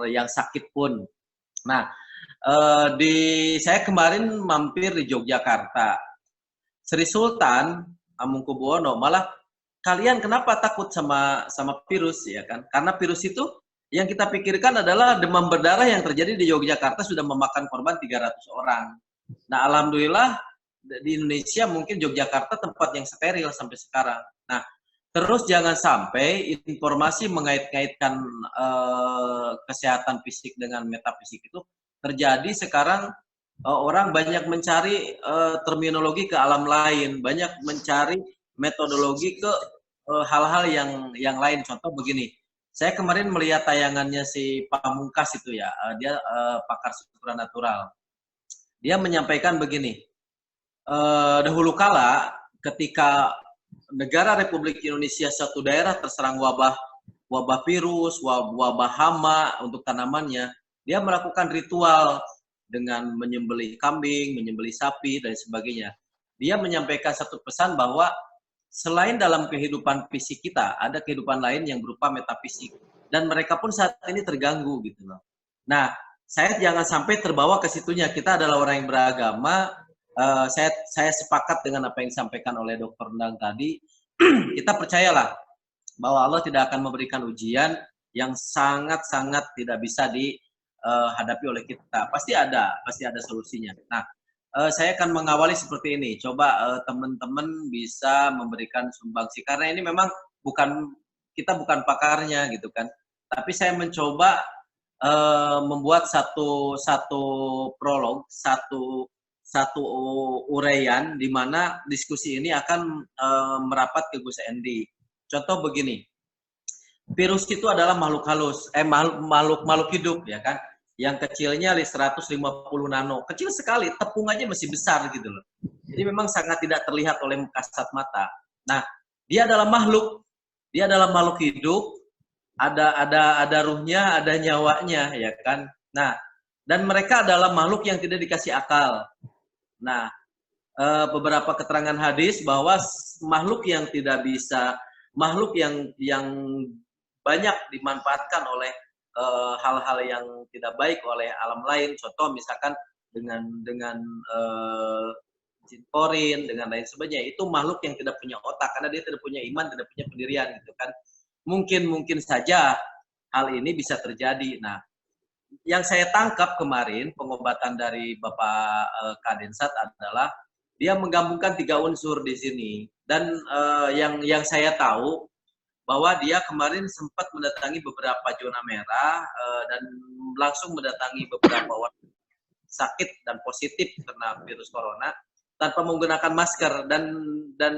yang sakit pun. Nah, saya kemarin mampir di Yogyakarta. Sri Sultan Hamengkubuwono malah, kalian kenapa takut sama virus ya kan? Karena virus itu yang kita pikirkan adalah demam berdarah yang terjadi di Yogyakarta sudah memakan korban 300 orang. Nah, alhamdulillah di Indonesia mungkin Yogyakarta tempat yang steril sampai sekarang. Nah, terus jangan sampai informasi mengait-ngaitkan kesehatan fisik dengan metafisik itu terjadi sekarang. Orang banyak mencari terminologi ke alam lain, banyak mencari metodologi ke hal-hal yang lain. Contoh begini, saya kemarin melihat tayangannya si Pamungkas itu ya, dia pakar supranatural. Dia menyampaikan begini, dahulu kala ketika negara Republik Indonesia satu daerah terserang wabah virus, wabah hama untuk tanamannya, dia melakukan ritual dengan menyembelih kambing, menyembelih sapi, dan sebagainya. Dia menyampaikan satu pesan bahwa selain dalam kehidupan fisik kita, ada kehidupan lain yang berupa metafisik. Dan mereka pun saat ini terganggu gitu loh. Nah, saya jangan sampai terbawa ke situnya. Kita adalah orang yang beragama. Saya sepakat dengan apa yang disampaikan oleh Dr. Endang tadi. Kita percayalah bahwa Allah tidak akan memberikan ujian yang sangat-sangat tidak bisa dihadapi oleh kita. Pasti ada solusinya. Nah, saya akan mengawali seperti ini. Coba teman-teman bisa memberikan sumbangsi, karena ini memang kita bukan pakarnya gitu kan. Tapi saya mencoba membuat satu prolog, satu uraian di mana diskusi ini akan merapat ke Gus Endi. Contoh begini, virus itu adalah makhluk halus, makhluk hidup ya kan, yang kecilnya 150 nano, kecil sekali, tepung aja masih besar gitu loh. Jadi memang sangat tidak terlihat oleh kasat mata. Nah, dia adalah makhluk hidup, ada ruhnya, ada nyawanya ya kan. Nah, dan mereka adalah makhluk yang tidak dikasih akal. Nah, beberapa keterangan hadis bahwa makhluk yang banyak dimanfaatkan oleh hal-hal yang tidak baik oleh alam lain. Contoh misalkan dengan jin korin, dengan lain sebagainya. Itu makhluk yang tidak punya otak karena dia tidak punya iman, tidak punya pendirian gitu kan. Mungkin saja hal ini bisa terjadi. Nah, yang saya tangkap kemarin pengobatan dari Bapak Kadensat adalah dia menggabungkan 3 unsur di sini. Dan yang saya tahu bahwa dia kemarin sempat mendatangi beberapa zona merah dan langsung mendatangi beberapa orang sakit dan positif karena virus corona tanpa menggunakan masker, dan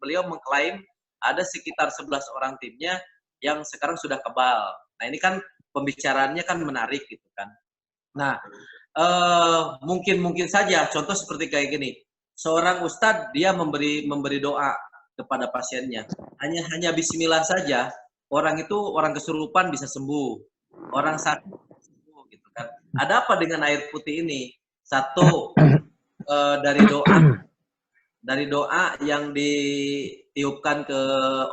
beliau mengklaim ada sekitar 11 orang timnya yang sekarang sudah kebal. Nah, ini kan pembicaraannya kan menarik gitu kan. Nah, mungkin saja contoh seperti kayak gini. Seorang ustadz dia memberi doa kepada pasiennya. Hanya bismillah saja, orang kesurupan bisa sembuh. Orang sakit bisa sembuh gitu kan. Ada apa dengan air putih ini? Satu, dari doa yang ditiupkan ke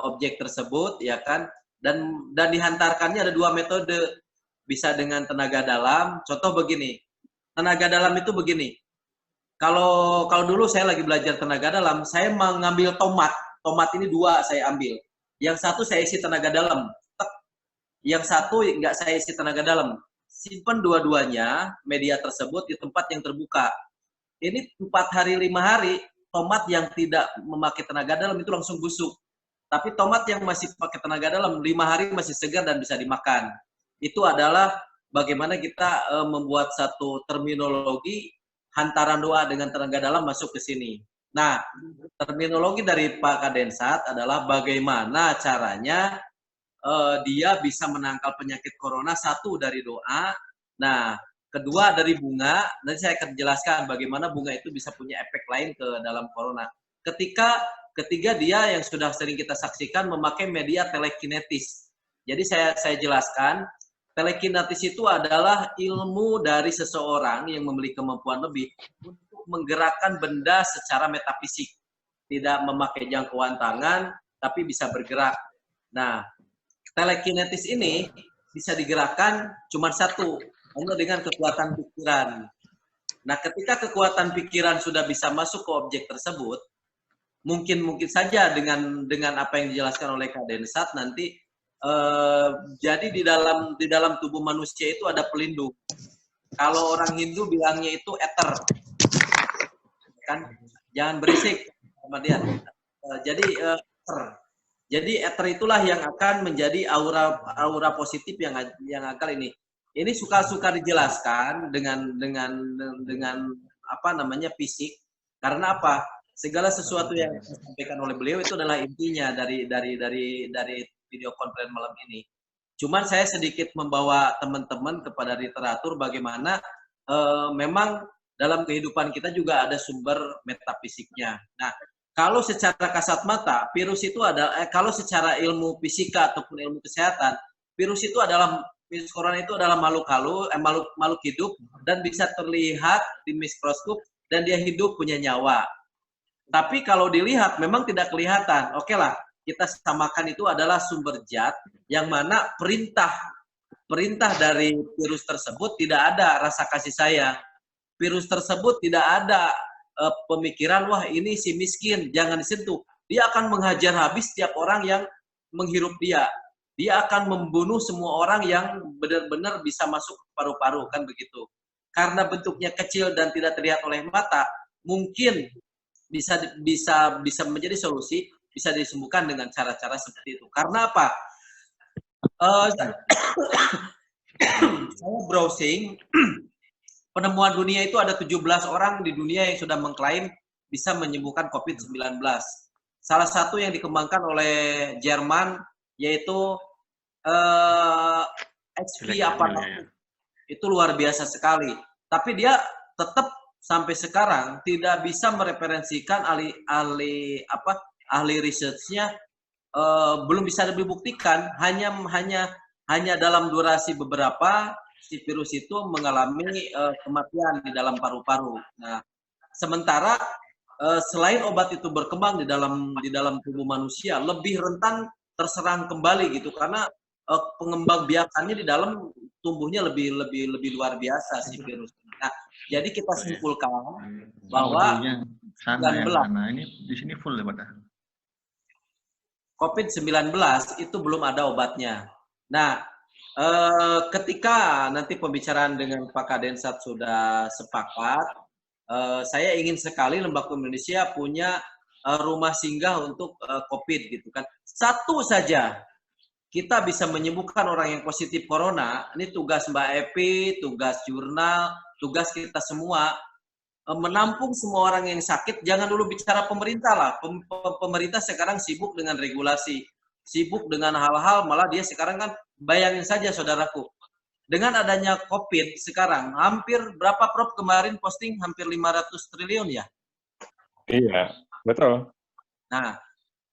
objek tersebut ya kan, dan dihantarkannya ada 2 metode. Bisa dengan tenaga dalam. Contoh begini. Tenaga dalam itu begini. Kalau dulu saya lagi belajar tenaga dalam, saya mengambil tomat ini 2 saya ambil. Yang satu saya isi tenaga dalam. Yang satu nggak saya isi tenaga dalam. Simpan dua-duanya media tersebut di tempat yang terbuka. Ini 4 hari 5 hari, tomat yang tidak memakai tenaga dalam itu langsung busuk. Tapi tomat yang masih pakai tenaga dalam 5 hari masih segar dan bisa dimakan. Itu adalah bagaimana kita membuat satu terminologi hantaran doa dengan tenaga dalam masuk ke sini. Nah, terminologi dari Pak Kadensat adalah bagaimana caranya dia bisa menangkal penyakit corona. Satu dari doa. Nah, kedua dari bunga. Nanti saya akan jelaskan bagaimana bunga itu bisa punya efek lain ke dalam corona. Ketiga dia yang sudah sering kita saksikan memakai media telekinetis. Jadi saya jelaskan, telekinetis itu adalah ilmu dari seseorang yang memiliki kemampuan lebih untuk menggerakkan benda secara metafisik. Tidak memakai jangkauan tangan, tapi bisa bergerak. Nah, telekinetis ini bisa digerakkan cuma satu, hanya dengan kekuatan pikiran. Nah, ketika kekuatan pikiran sudah bisa masuk ke objek tersebut, mungkin saja dengan apa yang dijelaskan oleh Kak Densat nanti jadi di dalam tubuh manusia itu ada pelindung. Kalau orang Hindu bilangnya itu ether, kan? Jangan berisik, sama dia. Jadi ether itulah yang akan menjadi aura positif yang akan ini. Ini suka dijelaskan dengan apa namanya fisik. Karena apa? Segala sesuatu yang disampaikan oleh beliau itu adalah intinya dari video konferensi malam ini. Cuman saya sedikit membawa teman-teman kepada literatur bagaimana memang dalam kehidupan kita juga ada sumber metafisiknya. Nah, kalau secara kasat mata, virus itu kalau secara ilmu fisika ataupun ilmu kesehatan, virus corona itu adalah makhluk hidup dan bisa terlihat di mikroskop dan dia hidup punya nyawa. Tapi kalau dilihat memang tidak kelihatan. Oke lah, kita samakan itu adalah sumber zat yang mana perintah dari virus tersebut tidak ada rasa kasih sayang. Virus tersebut tidak ada pemikiran, wah ini si miskin, jangan disentuh. Dia akan menghajar habis setiap orang yang menghirup dia. Dia akan membunuh semua orang yang benar-benar bisa masuk ke paru-paru, kan begitu. Karena bentuknya kecil dan tidak terlihat oleh mata, mungkin bisa menjadi solusi, bisa disembuhkan dengan cara-cara seperti itu. Karena apa? Saya browsing, penemuan dunia itu ada 17 orang di dunia yang sudah mengklaim bisa menyembuhkan COVID-19. Salah satu yang dikembangkan oleh Jerman yaitu HP aparatus. Itu luar biasa sekali. Tapi dia tetap sampai sekarang tidak bisa mereferensikan ahli risetnya, belum bisa dibuktikan, hanya dalam durasi beberapa si virus itu mengalami kematian di dalam paru-paru. Nah, sementara selain obat itu berkembang di dalam tubuh manusia, lebih rentan terserang kembali gitu karena pengembang biakannya di dalam tumbuhnya lebih luar biasa si virus. Nah, jadi kita simpulkan bahwa ini di sini full ya, Pak. COVID-19 itu belum ada obatnya. Nah, ketika nanti pembicaraan dengan Pak Kadensat sudah sepakat, saya ingin sekali Lembaga Indonesia punya rumah singgah untuk COVID gitu kan. Satu saja kita bisa menyembuhkan orang yang positif corona. Ini tugas Mbak Epi, tugas jurnal, tugas kita semua menampung semua orang yang sakit. Jangan dulu bicara pemerintah lah. Pemerintah sekarang sibuk dengan regulasi, sibuk dengan hal-hal, malah dia sekarang kan bayangin saja saudaraku. Dengan adanya COVID sekarang, hampir berapa Prof kemarin posting hampir 500 triliun ya? Iya, betul. Nah,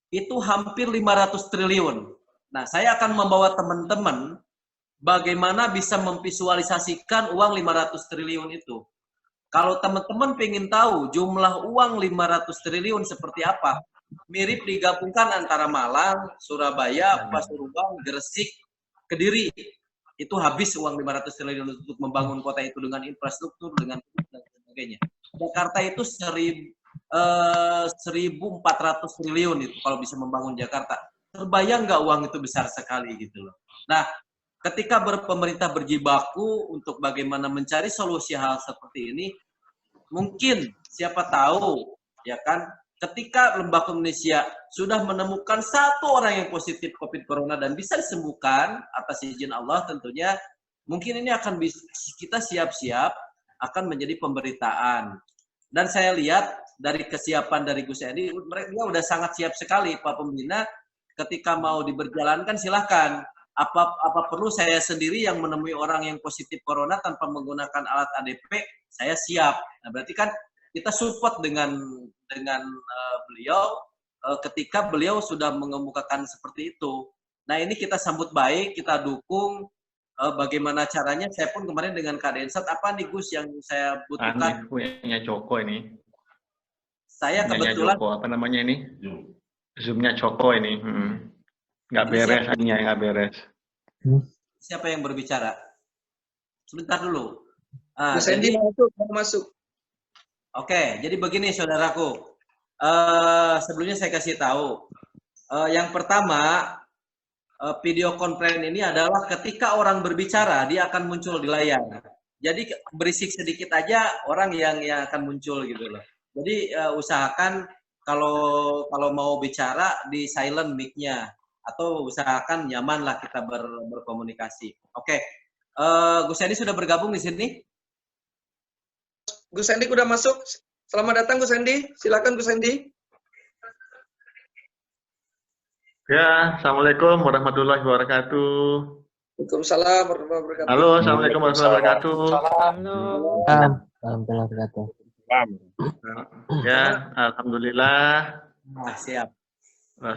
itu hampir 500 triliun. Nah, saya akan membawa teman-teman bagaimana bisa memvisualisasikan uang 500 triliun itu. Kalau teman-teman pengen tahu jumlah uang 500 triliun seperti apa, mirip digabungkan antara Malang, Surabaya, Pasuruan, Gresik, Kediri. Itu habis uang 500 triliun untuk membangun kota itu dengan infrastruktur, dengan dan sebagainya. Jakarta itu 1.400 triliun itu kalau bisa membangun Jakarta. Terbayang nggak uang itu besar sekali gitu loh. Nah, ketika pemerintah berjibaku untuk bagaimana mencari solusi hal seperti ini, mungkin siapa tahu ya kan, ketika Lembaga Indonesia sudah menemukan satu orang yang positif COVID Corona dan bisa disembuhkan atas izin Allah tentunya, mungkin ini akan kita siap-siap akan menjadi pemberitaan. Dan saya lihat dari kesiapan dari Gus Edi, mereka sudah sangat siap sekali Pak Pembina. Ketika mau diberjalankan silahkan. Apa perlu saya sendiri yang menemui orang yang positif corona tanpa menggunakan alat ADP, saya siap. Nah, berarti kan kita support dengan beliau ketika beliau sudah mengemukakan seperti itu. Nah, ini kita sambut baik, kita dukung. Bagaimana caranya? Saya pun kemarin dengan Kak Densat, apa nih Gus yang saya butuhkan? Punya Joko ini. Saya kebetulan Joko, apa namanya ini? Zoom-nya Joko ini. Nggak beres, hanya nggak beres. Siapa yang berbicara? Sebentar dulu. Bu Sandy mau masuk. Oke, jadi begini saudaraku. Sebelumnya saya kasih tahu. Yang pertama, video conference ini adalah ketika orang berbicara, dia akan muncul di layar. Jadi berisik sedikit aja orang yang akan muncul gitu loh. Jadi usahakan kalau mau bicara di silent mic-nya atau usahakan nyaman lah kita berkomunikasi. Oke. Gus Sandy sudah bergabung di sini? Gus Sandy udah masuk. Selamat datang Gus Sandy. Silakan Gus Sandy. Ya, Assalamualaikum warahmatullahi wabarakatuh. Waalaikumsalam warahmatullahi wabarakatuh. Halo, Assalamualaikum warahmatullahi wabarakatuh. Warahmatullahi wabarakatuh. Ya, Alhamdulillah. Siap.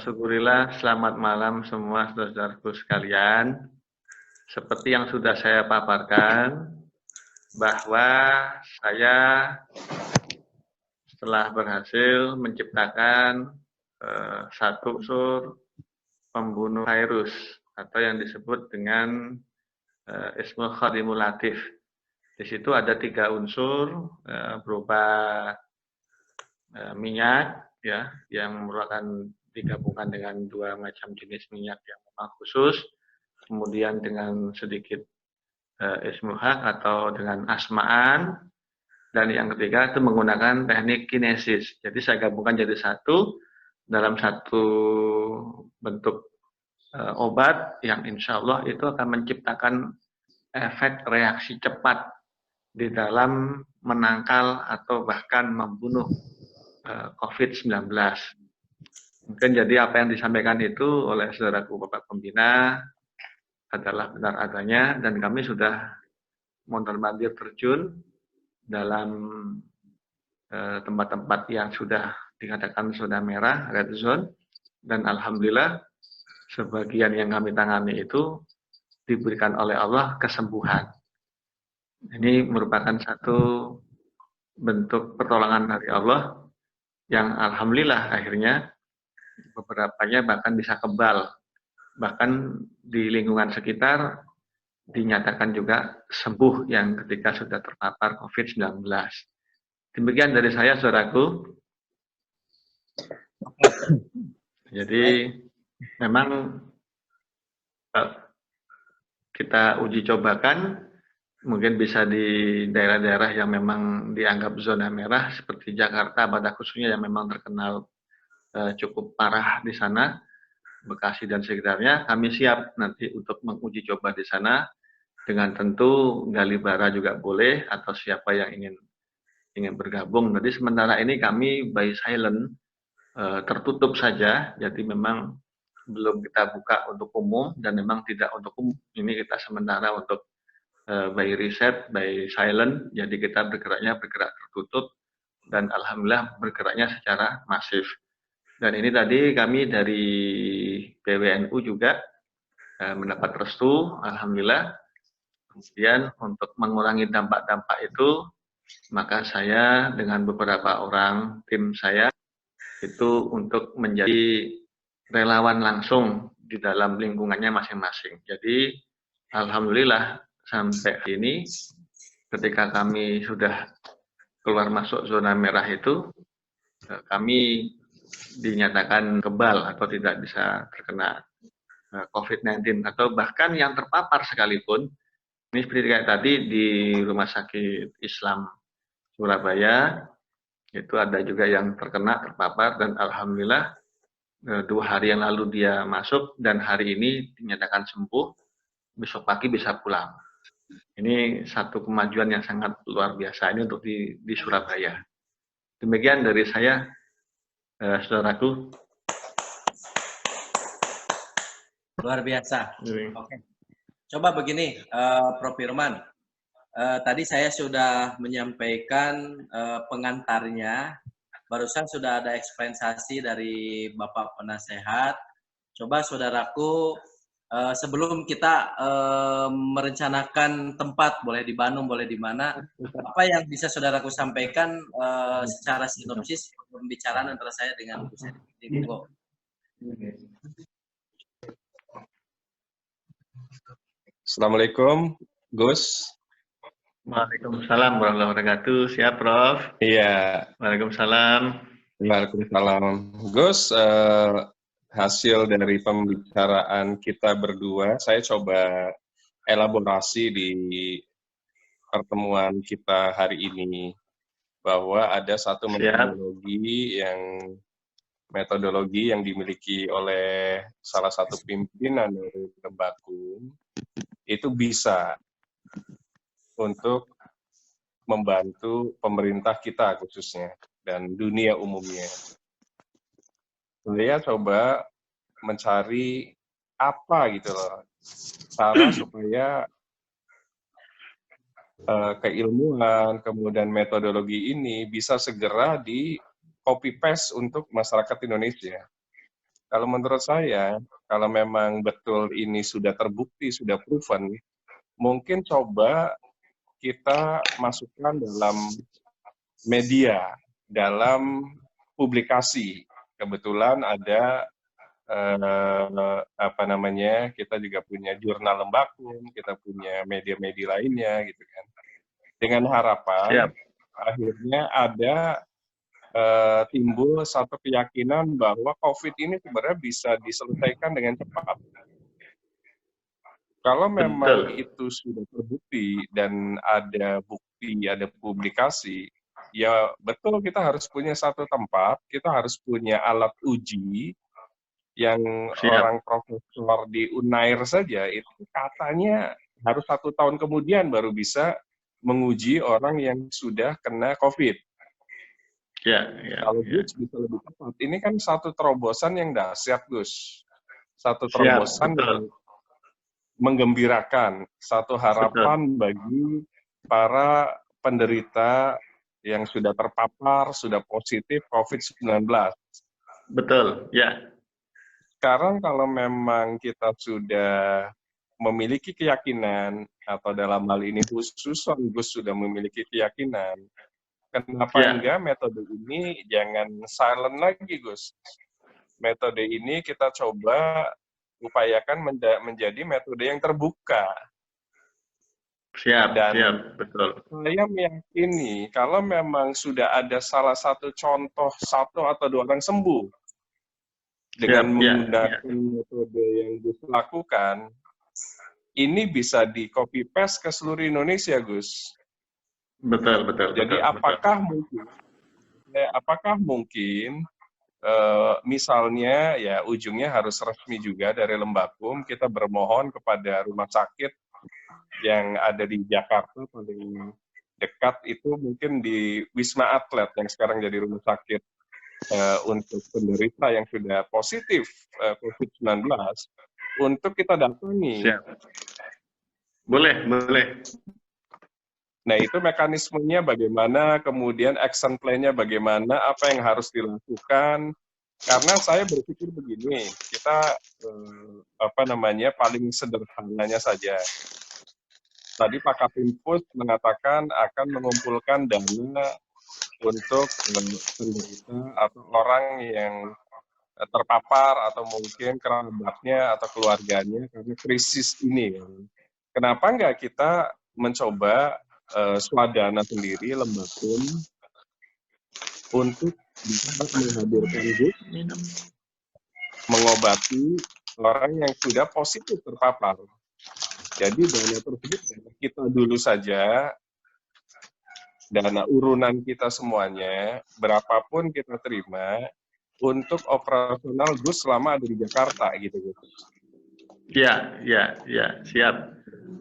Syukurillah, selamat malam semua saudara-saudaraku sekalian. Seperti yang sudah saya paparkan, bahwa saya setelah berhasil menciptakan satu unsur pembunuh virus atau yang disebut dengan ismul khadimul latif. Di situ ada 3 unsur berupa minyak ya yang merupakan digabungkan dengan 2 macam jenis minyak yang memang khusus, kemudian dengan sedikit ismul haq atau dengan asma'an, dan yang ketiga itu menggunakan teknik kinesis. Jadi saya gabungkan jadi satu dalam satu bentuk obat yang insya Allah itu akan menciptakan efek reaksi cepat di dalam menangkal atau bahkan membunuh COVID-19. Mungkin jadi apa yang disampaikan itu oleh saudaraku Bapak Pembina adalah benar adanya, dan kami sudah mondar-mandir terjun dalam tempat-tempat yang sudah dikatakan zona merah, red zone, dan alhamdulillah sebagian yang kami tangani itu diberikan oleh Allah kesembuhan. Ini merupakan satu bentuk pertolongan dari Allah yang alhamdulillah akhirnya beberapanya bahkan bisa kebal. Bahkan di lingkungan sekitar dinyatakan juga sembuh yang ketika sudah terpapar COVID-19. Demikian dari saya, saudaraku. Jadi memang kita uji cobakan, mungkin bisa di daerah-daerah yang memang dianggap zona merah, seperti Jakarta pada khususnya yang memang terkenal cukup parah di sana, Bekasi dan sekitarnya, kami siap nanti untuk menguji coba di sana, dengan tentu Galibara juga boleh, atau siapa yang ingin bergabung. Jadi sementara ini kami by silent, tertutup saja, jadi memang belum kita buka untuk umum, dan memang tidak untuk umum. Ini kita sementara untuk by riset, by silent, jadi kita bergerak tertutup, dan alhamdulillah bergeraknya secara masif. Dan ini tadi kami dari PWNU juga mendapat restu, alhamdulillah. Kemudian untuk mengurangi dampak-dampak itu, maka saya dengan beberapa orang tim saya itu untuk menjadi relawan langsung di dalam lingkungannya masing-masing. Jadi alhamdulillah sampai ini ketika kami sudah keluar masuk zona merah itu, kami dinyatakan kebal atau tidak bisa terkena COVID-19, atau bahkan yang terpapar sekalipun, ini seperti kayak tadi di Rumah Sakit Islam Surabaya, itu ada juga yang terpapar, dan alhamdulillah 2 hari yang lalu dia masuk, dan hari ini dinyatakan sembuh, besok pagi bisa pulang. Ini satu kemajuan yang sangat luar biasa ini untuk di Surabaya. Demikian dari saya, saudaraku. Luar biasa. Oke. Coba begini, Prof. Firman. Tadi saya sudah menyampaikan pengantarnya. Barusan sudah ada eksplanasi dari Bapak Penasehat. Coba saudaraku, sebelum kita merencanakan tempat, boleh di Bandung, boleh di mana, apa yang bisa saudaraku sampaikan secara sinopsis pembicaraan antara saya dengan Bu Sandy. Assalamualaikum, Gus. Waalaikumsalam warahmatullahi wabarakatuh. Siap, Prof. Iya, Waalaikumsalam. Waalaikumsalam. Gus, hasil dari pembicaraan kita berdua, saya coba elaborasi di pertemuan kita hari ini, bahwa ada satu Siap. metodologi yang dimiliki oleh salah satu pimpinan dari Lembakum, itu bisa untuk membantu pemerintah kita khususnya dan dunia umumnya. Saya coba mencari apa gitu loh, cara supaya keilmuan, kemudian metodologi ini bisa segera di copy paste untuk masyarakat Indonesia. Kalau menurut saya, kalau memang betul ini sudah terbukti, sudah proven, mungkin coba kita masukkan dalam media, dalam publikasi. Kebetulan ada kita juga punya jurnal Lembakum, kita punya media-media lainnya gitu kan. Dengan harapan akhirnya ada timbul satu keyakinan bahwa COVID ini sebenarnya bisa diselesaikan dengan cepat. Kalau memang itu sudah terbukti dan ada bukti, ada publikasi, ya betul kita harus punya satu tempat, kita harus punya alat uji yang orang profesor di Unair saja itu katanya harus 1 tahun kemudian baru bisa menguji orang yang sudah kena COVID. Kalau Gus bisa lebih cepat. Ini kan satu terobosan yang dahsyat, Gus. Satu terobosan yang menggembirakan, satu harapan bagi para penderita yang sudah terpapar, sudah positif COVID-19. Betul, ya. Sekarang kalau memang kita sudah memiliki keyakinan, atau dalam hal ini khususan Gus sudah memiliki keyakinan, kenapa enggak metode ini jangan silent lagi, Gus. Metode ini kita coba upayakan menjadi metode yang terbuka. Siap, betul. Saya meyakini kalau memang sudah ada salah satu contoh 1 atau 2 orang sembuh dengan menggunakan metode yang Gus lakukan, ini bisa di copy paste ke seluruh Indonesia, Gus. Betul. Jadi apakah mungkin misalnya ya ujungnya harus resmi juga dari Lembakum, kita bermohon kepada rumah sakit yang ada di Jakarta paling dekat itu mungkin di Wisma Atlet yang sekarang jadi rumah sakit untuk penderita yang sudah positif COVID-19 untuk kita datangi. Boleh. Nah, itu mekanismenya bagaimana, kemudian action plan-nya bagaimana, apa yang harus dilakukan. Karena saya berpikir begini, kita paling sederhananya saja. Tadi Pak Kapimpus mengatakan akan mengumpulkan dana untuk penderita atau orang yang terpapar atau mungkin kerabatnya atau keluarganya karena krisis ini. Kenapa enggak kita mencoba swadana sendiri, Lembakum, untuk bisa menghadirkan mengobati orang yang sudah positif terpapar. Jadi dana tersebut kita dulu saja, dana urunan kita semuanya, berapapun kita terima, untuk operasional Gus selama ada di Jakarta gitu. Ya, siap.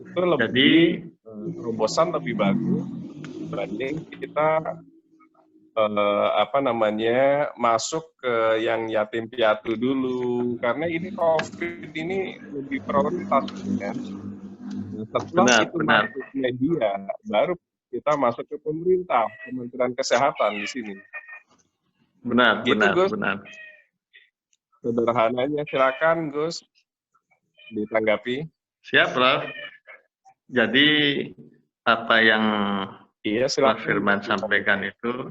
Itu lebih terobosan lebih bagus dibanding kita masuk ke yang yatim piatu dulu, karena ini COVID ini lebih prioritas kan. Setelah itu masuk media, baru kita masuk ke pemerintah, Kementerian Kesehatan di sini. Benar. Sederhananya, silakan Gus ditanggapi. Siap, Prof. Jadi apa yang Prof. Firman sampaikan itu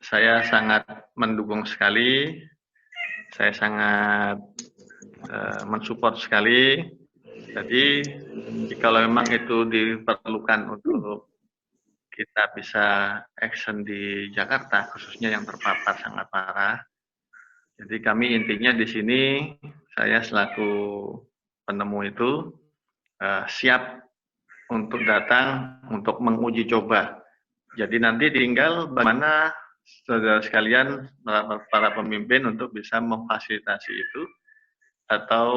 saya sangat mendukung sekali, saya sangat mensupport sekali, Jadi kalau memang itu diperlukan untuk kita bisa action di Jakarta, khususnya yang terpapar sangat parah. Jadi kami intinya di sini, saya selaku penemu itu siap untuk datang untuk menguji coba. Jadi nanti tinggal bagaimana saudara sekalian, para pemimpin untuk bisa memfasilitasi itu atau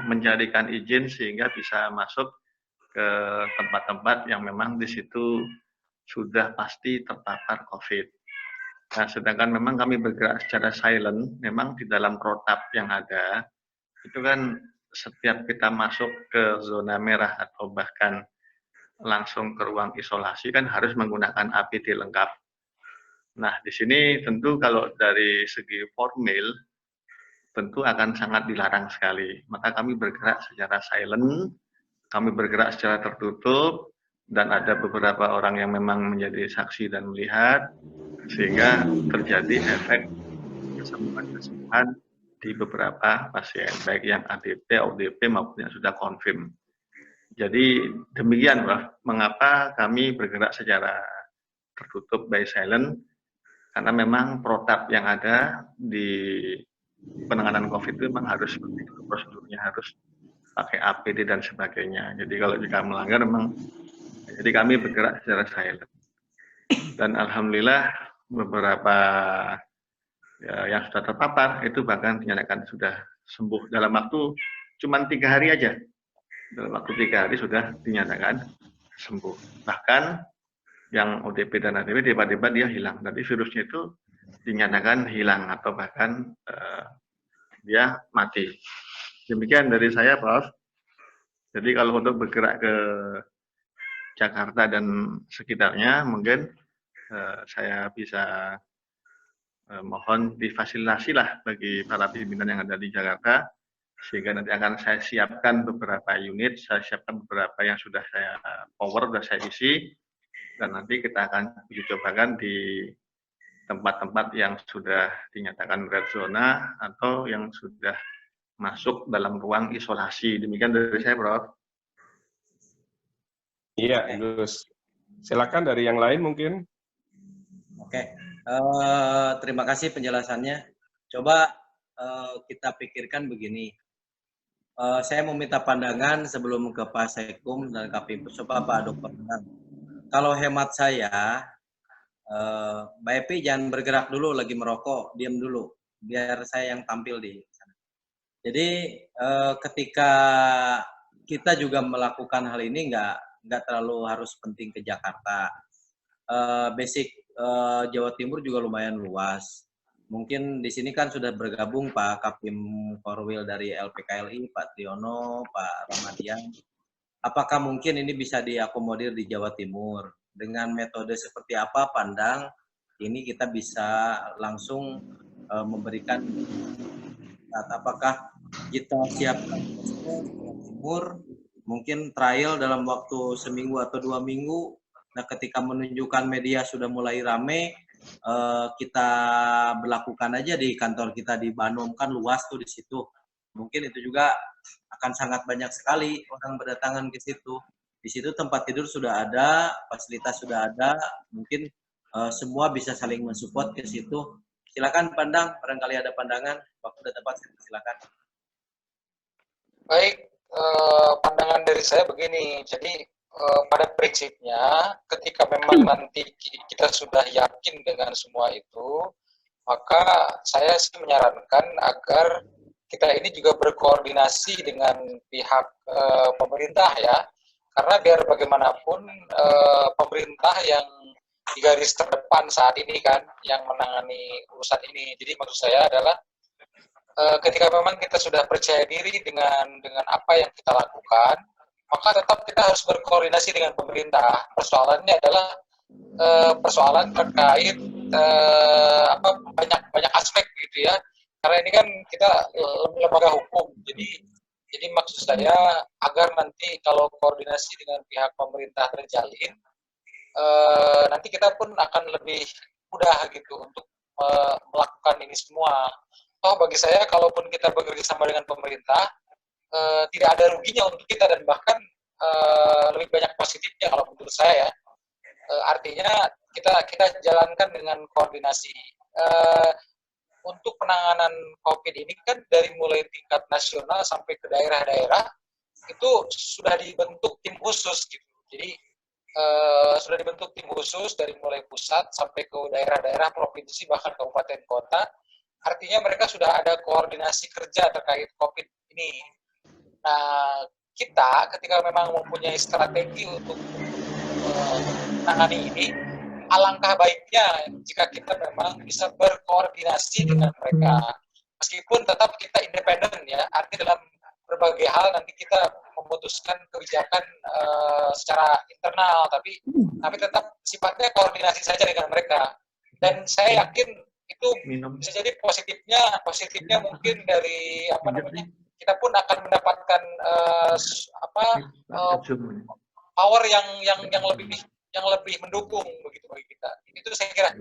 mencarikan izin sehingga bisa masuk ke tempat-tempat yang memang di situ sudah pasti terpapar COVID. Nah, sedangkan memang kami bergerak secara silent, memang di dalam protap yang ada, itu kan setiap kita masuk ke zona merah atau bahkan langsung ke ruang isolasi kan harus menggunakan APD lengkap. Nah, di sini tentu kalau dari segi formil, tentu akan sangat dilarang sekali. Maka kami bergerak secara silent, kami bergerak secara tertutup, dan ada beberapa orang yang memang menjadi saksi dan melihat, sehingga terjadi efek kesembuhan di beberapa pasien, baik yang ADP, ODP maupun yang sudah confirm. Jadi demikian, Prof. Mengapa kami bergerak secara tertutup by silent, karena memang protap yang ada di penanganan COVID itu memang harus seperti itu, prosedurnya harus pakai APD dan sebagainya. Jadi kalau jika melanggar memang, jadi kami bergerak secara silent. Dan alhamdulillah beberapa yang sudah terpapar itu bahkan dinyatakan sudah sembuh dalam waktu cuma 3 hari aja. Dalam waktu 3 hari sudah dinyatakan sembuh. Bahkan yang ODP dan ADP tiba-tiba dia hilang. Tapi virusnya itu dinyatakan hilang atau bahkan dia mati. Demikian dari saya, Prof. Jadi kalau untuk bergerak ke Jakarta dan sekitarnya, mungkin saya bisa mohon difasilitasi lah bagi para pimpinan yang ada di Jakarta, sehingga nanti akan saya siapkan beberapa unit, saya siapkan beberapa yang sudah saya power, sudah saya isi, dan nanti kita akan uji cobakan di tempat-tempat yang sudah dinyatakan red zona atau yang sudah masuk dalam ruang isolasi. Demikian dari saya, Prof. Iya, Gus. Silakan dari yang lain mungkin. Oke, terima kasih penjelasannya. Coba kita pikirkan begini. Saya meminta pandangan sebelum ke Pak Sekum dan Kapim. Coba Pak Dokter. Kalau hemat saya, Mbak Epi jangan bergerak dulu, lagi merokok, diam dulu, biar saya yang tampil di sana. Jadi ketika kita juga melakukan hal ini nggak terlalu harus penting ke Jakarta. Basic Jawa Timur juga lumayan luas. Mungkin di sini kan sudah bergabung Pak Kapim Korwil dari LPKLI, Pak Triono, Pak Ramadian. Apakah mungkin ini bisa diakomodir di Jawa Timur? Dengan metode seperti apa pandang ini kita bisa langsung memberikan, apakah kita siapkan Jawa Timur, mungkin trial dalam waktu seminggu atau 2 minggu. Nah, ketika menunjukkan media sudah mulai rame, kita berlakukan aja di kantor kita di Bandung, kan luas tuh di situ. Mungkin itu juga akan sangat banyak sekali orang berdatangan ke situ. Di situ tempat tidur sudah ada, fasilitas sudah ada, mungkin semua bisa saling mensupport ke situ. Silakan pandang, barangkali ada pandangan, waktu sudah tepat, silakan. Baik, pandangan dari saya begini, jadi pada prinsipnya ketika memang nanti kita sudah yakin dengan semua itu, maka saya sih menyarankan agar kita ini juga berkoordinasi dengan pihak pemerintah ya, karena biar bagaimanapun pemerintah yang di garis terdepan saat ini kan yang menangani urusan ini. Jadi maksud saya adalah ketika memang kita sudah percaya diri dengan apa yang kita lakukan, maka tetap kita harus berkoordinasi dengan pemerintah. Persoalannya adalah persoalan terkait banyak aspek gitu ya. Karena ini kan kita lembaga hukum, jadi maksud saya agar nanti kalau koordinasi dengan pihak pemerintah terjalin, nanti kita pun akan lebih mudah gitu untuk melakukan ini semua. Bagi saya kalaupun kita bekerja sama dengan pemerintah, tidak ada ruginya untuk kita dan bahkan lebih banyak positifnya kalau menurut saya ya. Artinya kita jalankan dengan koordinasi. Untuk penanganan COVID ini kan dari mulai tingkat nasional sampai ke daerah-daerah itu sudah dibentuk tim khusus gitu. Jadi sudah dibentuk tim khusus dari mulai pusat sampai ke daerah-daerah, provinsi, bahkan kabupaten kota. Artinya mereka sudah ada koordinasi kerja terkait COVID ini. Nah, kita ketika memang mempunyai strategi untuk menangani ini, alangkah baiknya jika kita memang bisa berkoordinasi dengan mereka. Meskipun tetap kita independen ya, artinya dalam berbagai hal nanti kita memutuskan kebijakan secara internal, tapi tetap sifatnya koordinasi saja dengan mereka. Dan saya yakin itu bisa jadi positifnya mungkin dari kita pun akan mendapatkan power yang lebih mendukung begitu bagi kita. Itu saya kira.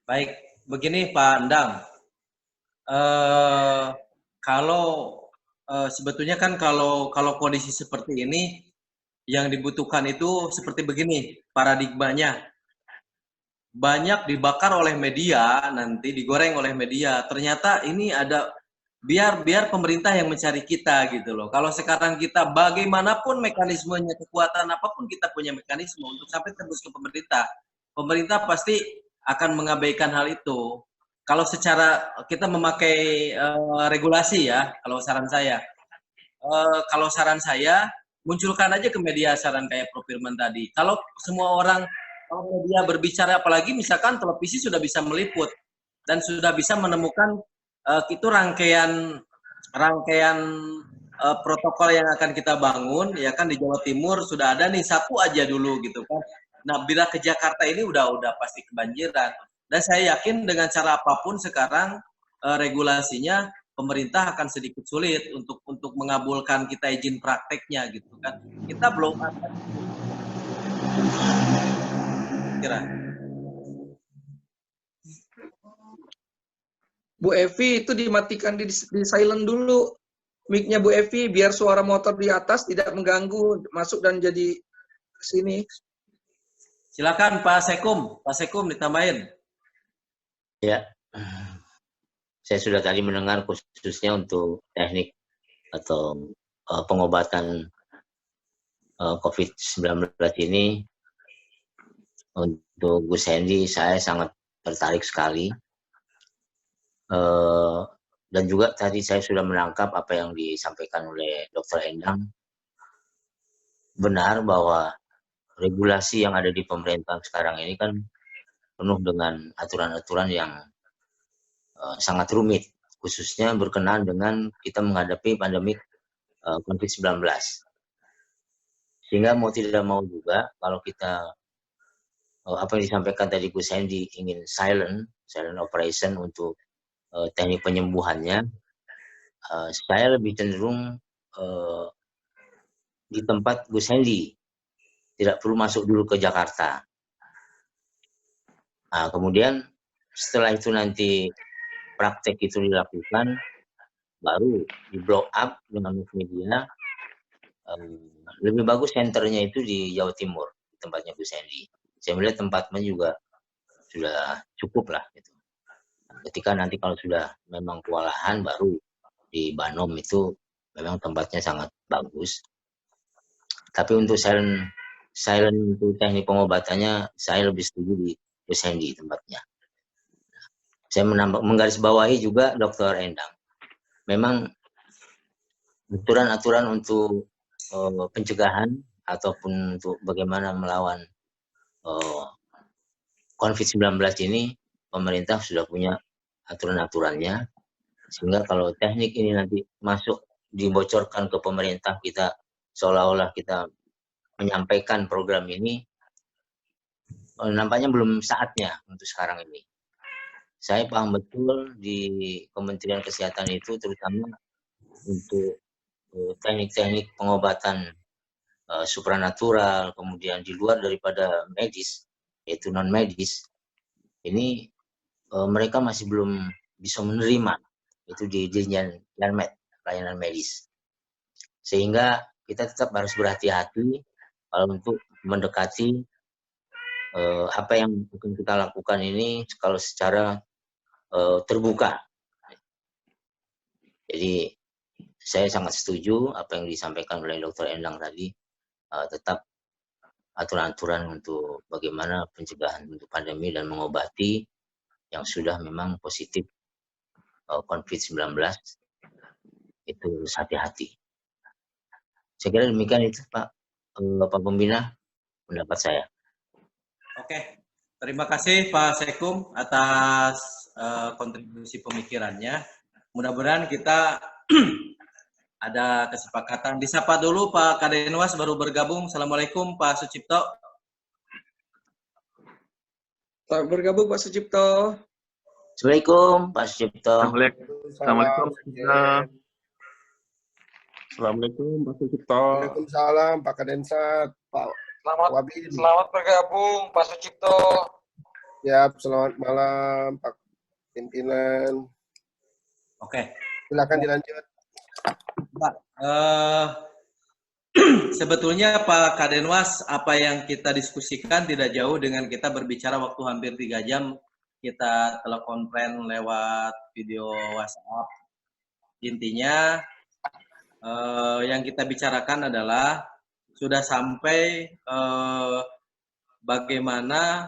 Baik, begini Pak Endang. Sebetulnya kan kalau kondisi seperti ini yang dibutuhkan itu seperti begini paradigmanya. Banyak dibakar oleh media, nanti digoreng oleh media. Ternyata ini ada biar pemerintah yang mencari kita gitu loh. Kalau sekarang kita bagaimanapun mekanismenya, kekuatan apapun kita punya mekanisme untuk sampai tembus ke pemerintah. Pemerintah pasti akan mengabaikan hal itu. Kalau secara kita memakai regulasi ya, kalau saran saya, munculkan aja ke media saran kayak Profirman tadi. Kalau semua orang, kalau media berbicara, apalagi misalkan televisi sudah bisa meliput dan sudah bisa menemukan itu rangkaian protokol yang akan kita bangun, ya kan di Jawa Timur sudah ada nih satu aja dulu gitu kan. Nah, bila ke Jakarta ini udah pasti kebanjiran. Dan saya yakin dengan cara apapun sekarang regulasinya pemerintah akan sedikit sulit untuk mengabulkan kita izin prakteknya gitu kan. Kita belum akan kira. Bu Evi itu dimatikan di silent dulu mic-nya Bu Evi biar suara motor di atas tidak mengganggu masuk dan jadi ke sini. Silakan Pak Sekum ditambahin. Ya, saya sudah tadi mendengar khususnya untuk teknik atau pengobatan COVID-19 ini. Untuk Gus Hendy, saya sangat tertarik sekali. Dan juga tadi saya sudah menangkap apa yang disampaikan oleh Dr. Endang. Benar bahwa regulasi yang ada di pemerintah sekarang ini kan penuh dengan aturan-aturan yang sangat rumit, khususnya berkenaan dengan kita menghadapi pandemi COVID-19. Sehingga mau tidak mau juga kalau kita apa yang disampaikan tadi Gus Hendy ingin silent operation untuk teknik penyembuhannya, saya lebih cenderung di tempat Gus Hendy, tidak perlu masuk dulu ke Jakarta. Nah, kemudian setelah itu nanti praktek itu dilakukan, baru di blow up dengan media. Lebih bagus senternya itu di Jawa Timur, tempatnya Gus Hendy. Saya melihat tempatnya juga sudah cukup lah gitu. Ketika nanti kalau sudah memang kewalahan, baru di Banom itu memang tempatnya sangat bagus. Tapi untuk silent untuk teknik pengobatannya, saya lebih setuju di Gus Hendy tempatnya. Saya menggarisbawahi juga Dr. Endang. Memang aturan-aturan untuk pencegahan ataupun untuk bagaimana melawan COVID-19 ini, pemerintah sudah punya aturan-aturannya, sehingga kalau teknik ini nanti masuk dibocorkan ke pemerintah, kita seolah-olah kita menyampaikan program ini, nampaknya belum saatnya untuk sekarang ini. Saya paham betul di Kementerian Kesehatan itu terutama untuk teknik-teknik pengobatan supranatural, kemudian di luar daripada medis, yaitu non-medis, ini mereka masih belum bisa menerima itu di Dirjen Yanmed. layanan medis. Sehingga kita tetap harus berhati-hati kalau untuk mendekati apa yang akan kita lakukan ini kalau secara terbuka. Jadi saya sangat setuju apa yang disampaikan oleh Dr. Endang tadi, tetap aturan-aturan untuk bagaimana pencegahan untuk pandemi dan mengobati yang sudah memang positif COVID-19, itu harus hati-hati. Saya kira demikian itu Pak Pembina, pendapat saya. Oke, terima kasih Pak Sekum atas kontribusi pemikirannya. Mudah-mudahan kita ada kesepakatan. Disapa dulu Pak Kadenwas baru bergabung. Assalamualaikum Pak Sucipto. Bergabung Pak Sucipto. Assalamualaikum Pak Sucipto. Assalamualaikum. Assalamualaikum Pak Sucipto. Waalaikumsalam Pak Kadensat, Pak Wabin. Selamat bergabung Pak Sucipto. Siap, selamat malam Pak pimpinan. Oke. Silakan dilanjut. Pak, sebetulnya Pak Kadenwas, apa yang kita diskusikan tidak jauh dengan kita berbicara waktu hampir 3 jam, kita telekonferensi lewat video WhatsApp. Intinya, yang kita bicarakan adalah sudah sampai bagaimana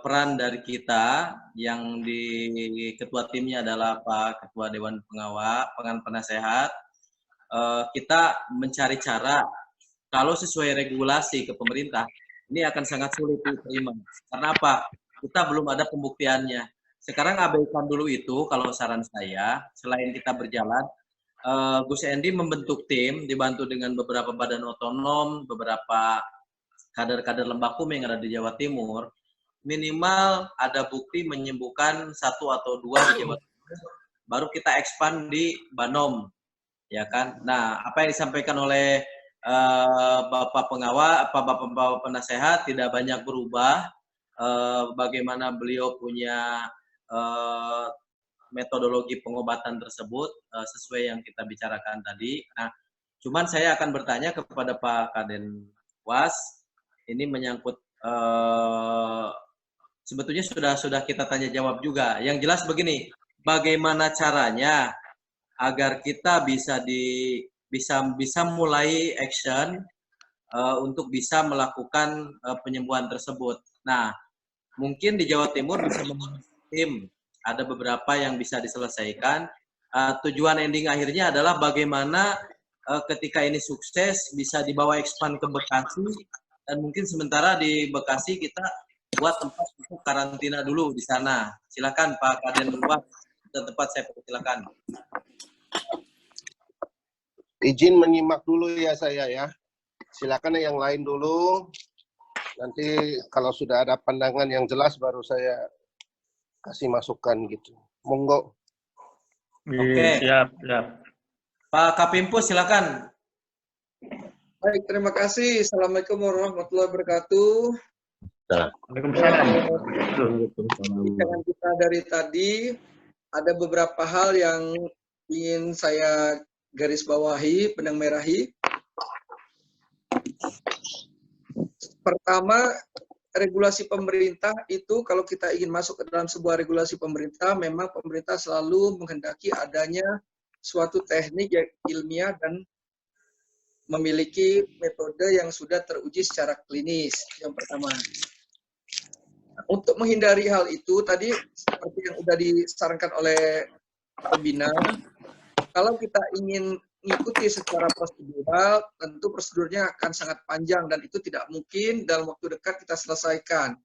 peran dari kita yang di ketua timnya adalah Pak Ketua Dewan Penasehat. Kita mencari cara kalau sesuai regulasi ke pemerintah ini akan sangat sulit diterima. Karena apa? Kita belum ada pembuktiannya. Sekarang abaikan dulu itu kalau saran saya. Selain kita berjalan, Gus Endi membentuk tim dibantu dengan beberapa badan otonom, beberapa kader-kader Lembakum yang ada di Jawa Timur. Minimal ada bukti menyembuhkan 1 atau 2 di Jawa Timur, baru kita expand di Banom, ya kan? Nah, apa yang disampaikan oleh Bapak Penasehat tidak banyak berubah. Bagaimana beliau punya metodologi pengobatan tersebut sesuai yang kita bicarakan tadi. Nah, cuman saya akan bertanya kepada Pak Kadenwas, ini menyangkut sebetulnya sudah kita tanya jawab juga. Yang jelas begini, bagaimana caranya agar kita bisa mulai action untuk bisa melakukan penyembuhan tersebut. Nah, mungkin di Jawa Timur bisa membentuk tim, ada beberapa yang bisa diselesaikan. Tujuan ending akhirnya adalah bagaimana ketika ini sukses bisa dibawa expand ke Bekasi, dan mungkin sementara di Bekasi kita buat tempat untuk karantina dulu di sana. Silakan Pak Kadenwas, dan tempat saya persilakan. Izin menyimak dulu ya saya ya. Silakan yang lain dulu. Nanti kalau sudah ada pandangan yang jelas baru saya kasih masukan gitu. Monggo. Oke. Siap. Pak Kapimpus silakan. Baik, terima kasih. Assalamualaikum warahmatullahi wabarakatuh. Waalaikumsalam. Dengan kita dari tadi, ada beberapa hal yang ingin saya garis bawahi, benang merahi. Pertama, regulasi pemerintah itu kalau kita ingin masuk ke dalam sebuah regulasi pemerintah, memang pemerintah selalu menghendaki adanya suatu teknik yang ilmiah dan memiliki metode yang sudah teruji secara klinis. Yang pertama. Untuk menghindari hal itu, tadi seperti yang sudah disarankan oleh pembina, kalau kita ingin mengikuti secara prosedural, tentu prosedurnya akan sangat panjang dan itu tidak mungkin dalam waktu dekat kita selesaikan.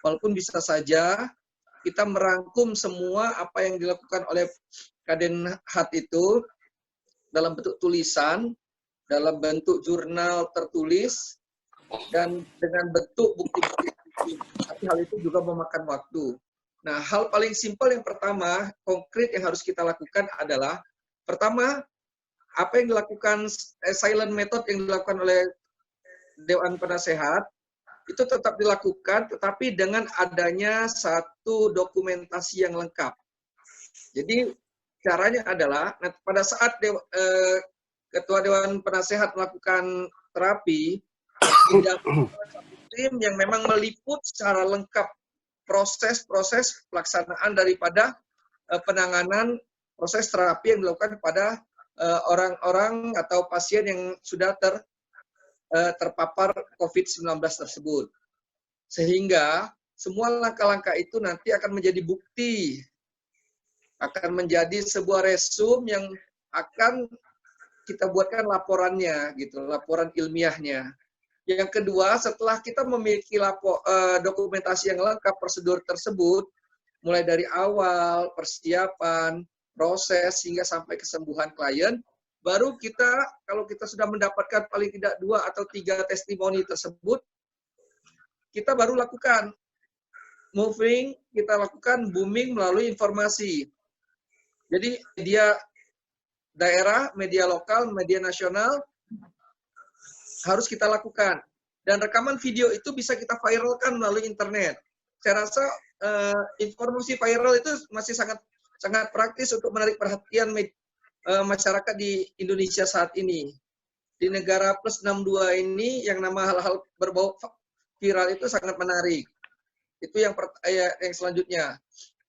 Walaupun bisa saja kita merangkum semua apa yang dilakukan oleh Kadenhat itu dalam bentuk tulisan, dalam bentuk jurnal tertulis, dan dengan bentuk bukti-bukti. Tapi hal itu juga memakan waktu. Nah, hal paling simpel yang pertama, konkret yang harus kita lakukan adalah, pertama, apa yang dilakukan silent method yang dilakukan oleh Dewan Penasehat itu tetap dilakukan, tetapi dengan adanya satu dokumentasi yang lengkap. Jadi caranya adalah pada saat Ketua Dewan Penasehat melakukan terapi, didampingi oleh satu tim yang memang meliput secara lengkap proses-proses pelaksanaan daripada penanganan proses terapi yang dilakukan pada orang-orang atau pasien yang sudah terpapar COVID-19 tersebut. Sehingga semua langkah-langkah itu nanti akan menjadi bukti, akan menjadi sebuah resume yang akan kita buatkan laporannya, gitu, laporan ilmiahnya. Yang kedua, setelah kita memiliki dokumentasi yang lengkap prosedur tersebut, mulai dari awal, persiapan, proses, hingga sampai kesembuhan klien, baru kita, kalau kita sudah mendapatkan paling tidak 2 atau 3 testimoni tersebut, kita baru lakukan moving, kita lakukan booming melalui informasi. Jadi media daerah, media lokal, media nasional harus kita lakukan. Dan rekaman video itu bisa kita viralkan melalui internet. Saya rasa informasi viral itu masih sangat praktis untuk menarik perhatian masyarakat di Indonesia saat ini. Di negara plus 62 ini yang nama hal-hal berbau viral itu sangat menarik. Itu yang selanjutnya.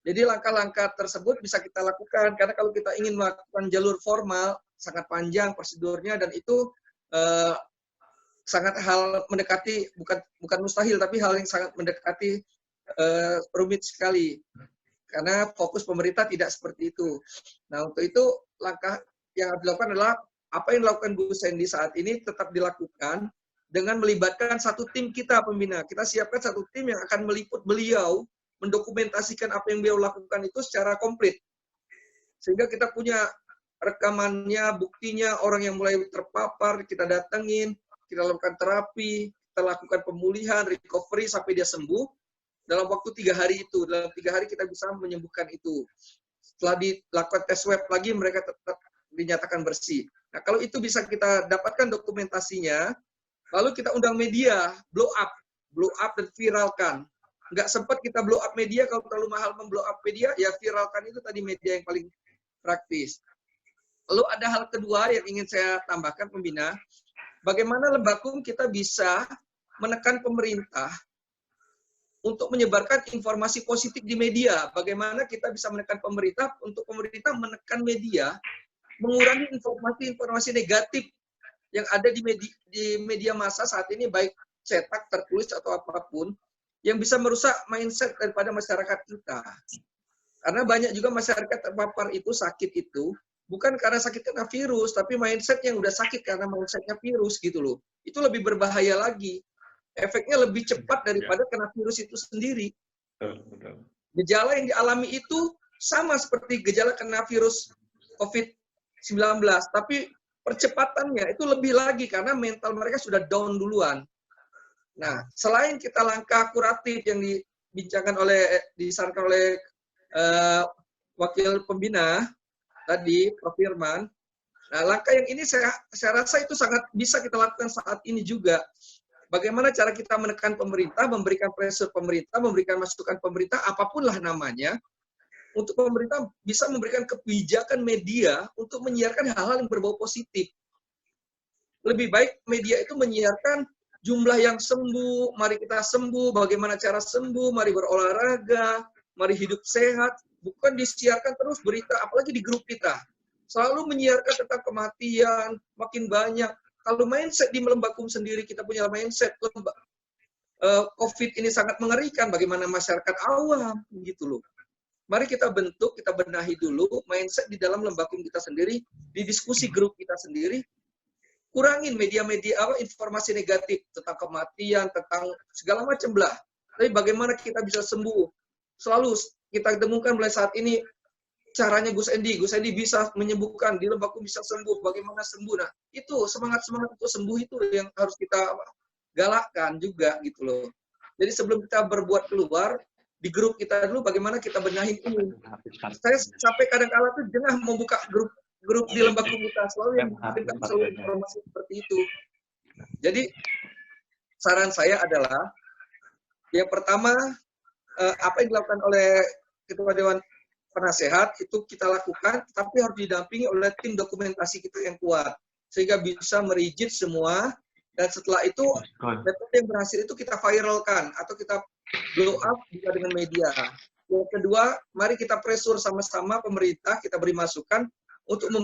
Jadi langkah-langkah tersebut bisa kita lakukan, karena kalau kita ingin melakukan jalur formal, sangat panjang prosedurnya, dan itu sangat hal mendekati, bukan mustahil, tapi hal yang sangat mendekati rumit sekali. Karena fokus pemerintah tidak seperti itu. Nah, untuk itu langkah yang harus dilakukan adalah apa yang dilakukan Bu Sandy saat ini tetap dilakukan dengan melibatkan satu tim kita pembina. Kita siapkan satu tim yang akan meliput beliau, mendokumentasikan apa yang beliau lakukan itu secara komplit. Sehingga kita punya rekamannya, buktinya, orang yang mulai terpapar, kita datengin, kita lakukan terapi, kita lakukan pemulihan, recovery, sampai dia sembuh. Dalam waktu 3 hari itu, dalam 3 hari kita bisa menyembuhkan itu. Setelah dilakukan tes swab lagi, mereka tetap dinyatakan bersih. Nah, kalau itu bisa kita dapatkan dokumentasinya, lalu kita undang media, blow up dan viralkan. Nggak sempat kita blow up media, kalau terlalu mahal memblow up media, ya viralkan itu tadi media yang paling praktis. Lalu ada hal kedua yang ingin saya tambahkan pembina, bagaimana Lembakum kita bisa menekan pemerintah untuk menyebarkan informasi positif di media. Bagaimana kita bisa menekan pemerintah untuk pemerintah menekan media, mengurangi informasi-informasi negatif yang ada di media massa saat ini, baik cetak, tertulis, atau apapun, yang bisa merusak mindset daripada masyarakat kita. Karena banyak juga masyarakat terpapar itu, sakit itu, bukan karena sakit karena virus, tapi mindset yang udah sakit karena mindsetnya virus gitu loh. Itu lebih berbahaya lagi. Efeknya lebih cepat daripada kena virus itu sendiri. Gejala yang dialami itu sama seperti gejala kena virus COVID-19, tapi percepatannya itu lebih lagi karena mental mereka sudah down duluan. Nah, selain kita langkah kuratif yang disarankan oleh wakil pembina tadi, Prof. Firman, nah langkah yang ini saya rasa itu sangat bisa kita lakukan saat ini juga. Bagaimana cara kita menekan pemerintah, memberikan pressure pemerintah, memberikan masukan pemerintah, apapun lah namanya, untuk pemerintah bisa memberikan kebijakan media untuk menyiarkan hal-hal yang berbau positif. Lebih baik media itu menyiarkan jumlah yang sembuh, mari kita sembuh, bagaimana cara sembuh, mari berolahraga, mari hidup sehat, bukan disiarkan terus berita, apalagi di grup kita. Selalu menyiarkan tentang kematian, makin banyak. Kalau mindset di Lembakum sendiri, kita punya mindset, COVID ini sangat mengerikan, bagaimana masyarakat awam, gitu loh. Mari kita bentuk, kita benahi dulu mindset di dalam Lembakum kita sendiri, di diskusi grup kita sendiri, kurangin media-media informasi negatif tentang kematian, tentang segala macam belah. Tapi bagaimana kita bisa sembuh? Selalu kita dengungkan mulai saat ini caranya Gus Endi bisa menyembuhkan, di Lembakum bisa sembuh, bagaimana sembuh. Nah, itu semangat-semangat untuk sembuh itu yang harus kita galakkan juga gitu loh. Jadi sebelum kita berbuat keluar, di grup kita dulu bagaimana kita benahi ini. Saya sampai kadang-kala tuh jengah membuka grup di Lembakum kita, selalu yang selalu informasi seperti itu. Jadi saran saya adalah yang pertama, apa yang dilakukan oleh Ketua Dewan penasehat itu kita lakukan, tapi harus didampingi oleh tim dokumentasi kita yang kuat sehingga bisa merijit semua. Dan setelah itu metode yang berhasil itu kita viralkan atau kita blow up juga dengan media. Yang kedua, mari kita pressure sama-sama pemerintah, kita beri masukan untuk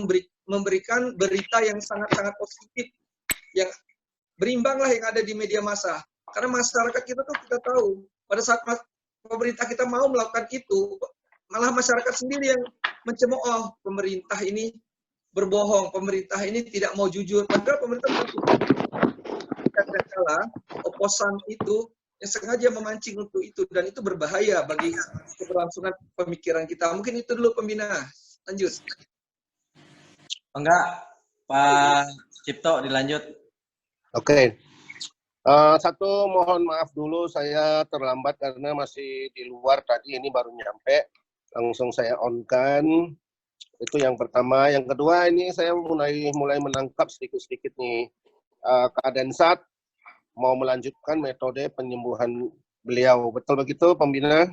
memberikan berita yang sangat-sangat positif, yang berimbang lah yang ada di media massa. Karena masyarakat kita tuh kita tahu, pada saat pemerintah kita mau melakukan itu, malah masyarakat sendiri yang mencemooh pemerintah ini berbohong, pemerintah ini tidak mau jujur. Padahal pemerintah kadang-kala oposan itu yang sengaja memancing untuk itu, dan itu berbahaya bagi keberlangsungan pemikiran kita. Mungkin itu dulu pembina. Lanjut. Enggak, Pak Cipto dilanjut. Oke. Satu, mohon maaf dulu saya terlambat karena masih di luar tadi, ini baru nyampe. Langsung saya on-kan. Itu yang pertama. Yang kedua, ini saya mulai menangkap sedikit-sedikit nih. Kak Densat mau melanjutkan metode penyembuhan beliau. Betul begitu, pembina?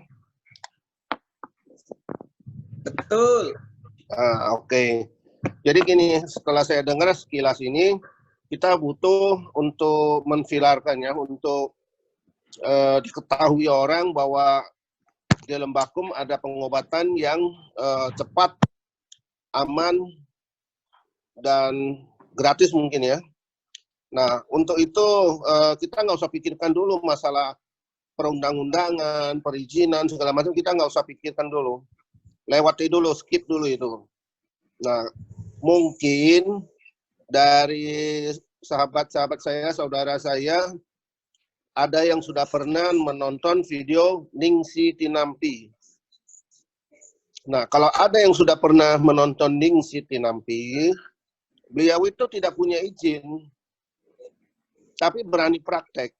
Betul. Oke. Jadi gini, setelah saya dengar sekilas ini, kita butuh untuk menviralkan ya, untuk diketahui orang bahwa di Lembakum ada pengobatan yang cepat, aman, dan gratis mungkin ya. Nah, untuk itu kita nggak usah pikirkan dulu masalah perundang-undangan, perizinan, segala macam, kita nggak usah pikirkan dulu. Lewati dulu, skip dulu itu. Nah, mungkin dari sahabat-sahabat saya, saudara saya, ada yang sudah pernah menonton video Ningsi Tinampi. Nah, kalau ada yang sudah pernah menonton Ningsi Tinampi, beliau itu tidak punya izin, tapi berani praktek.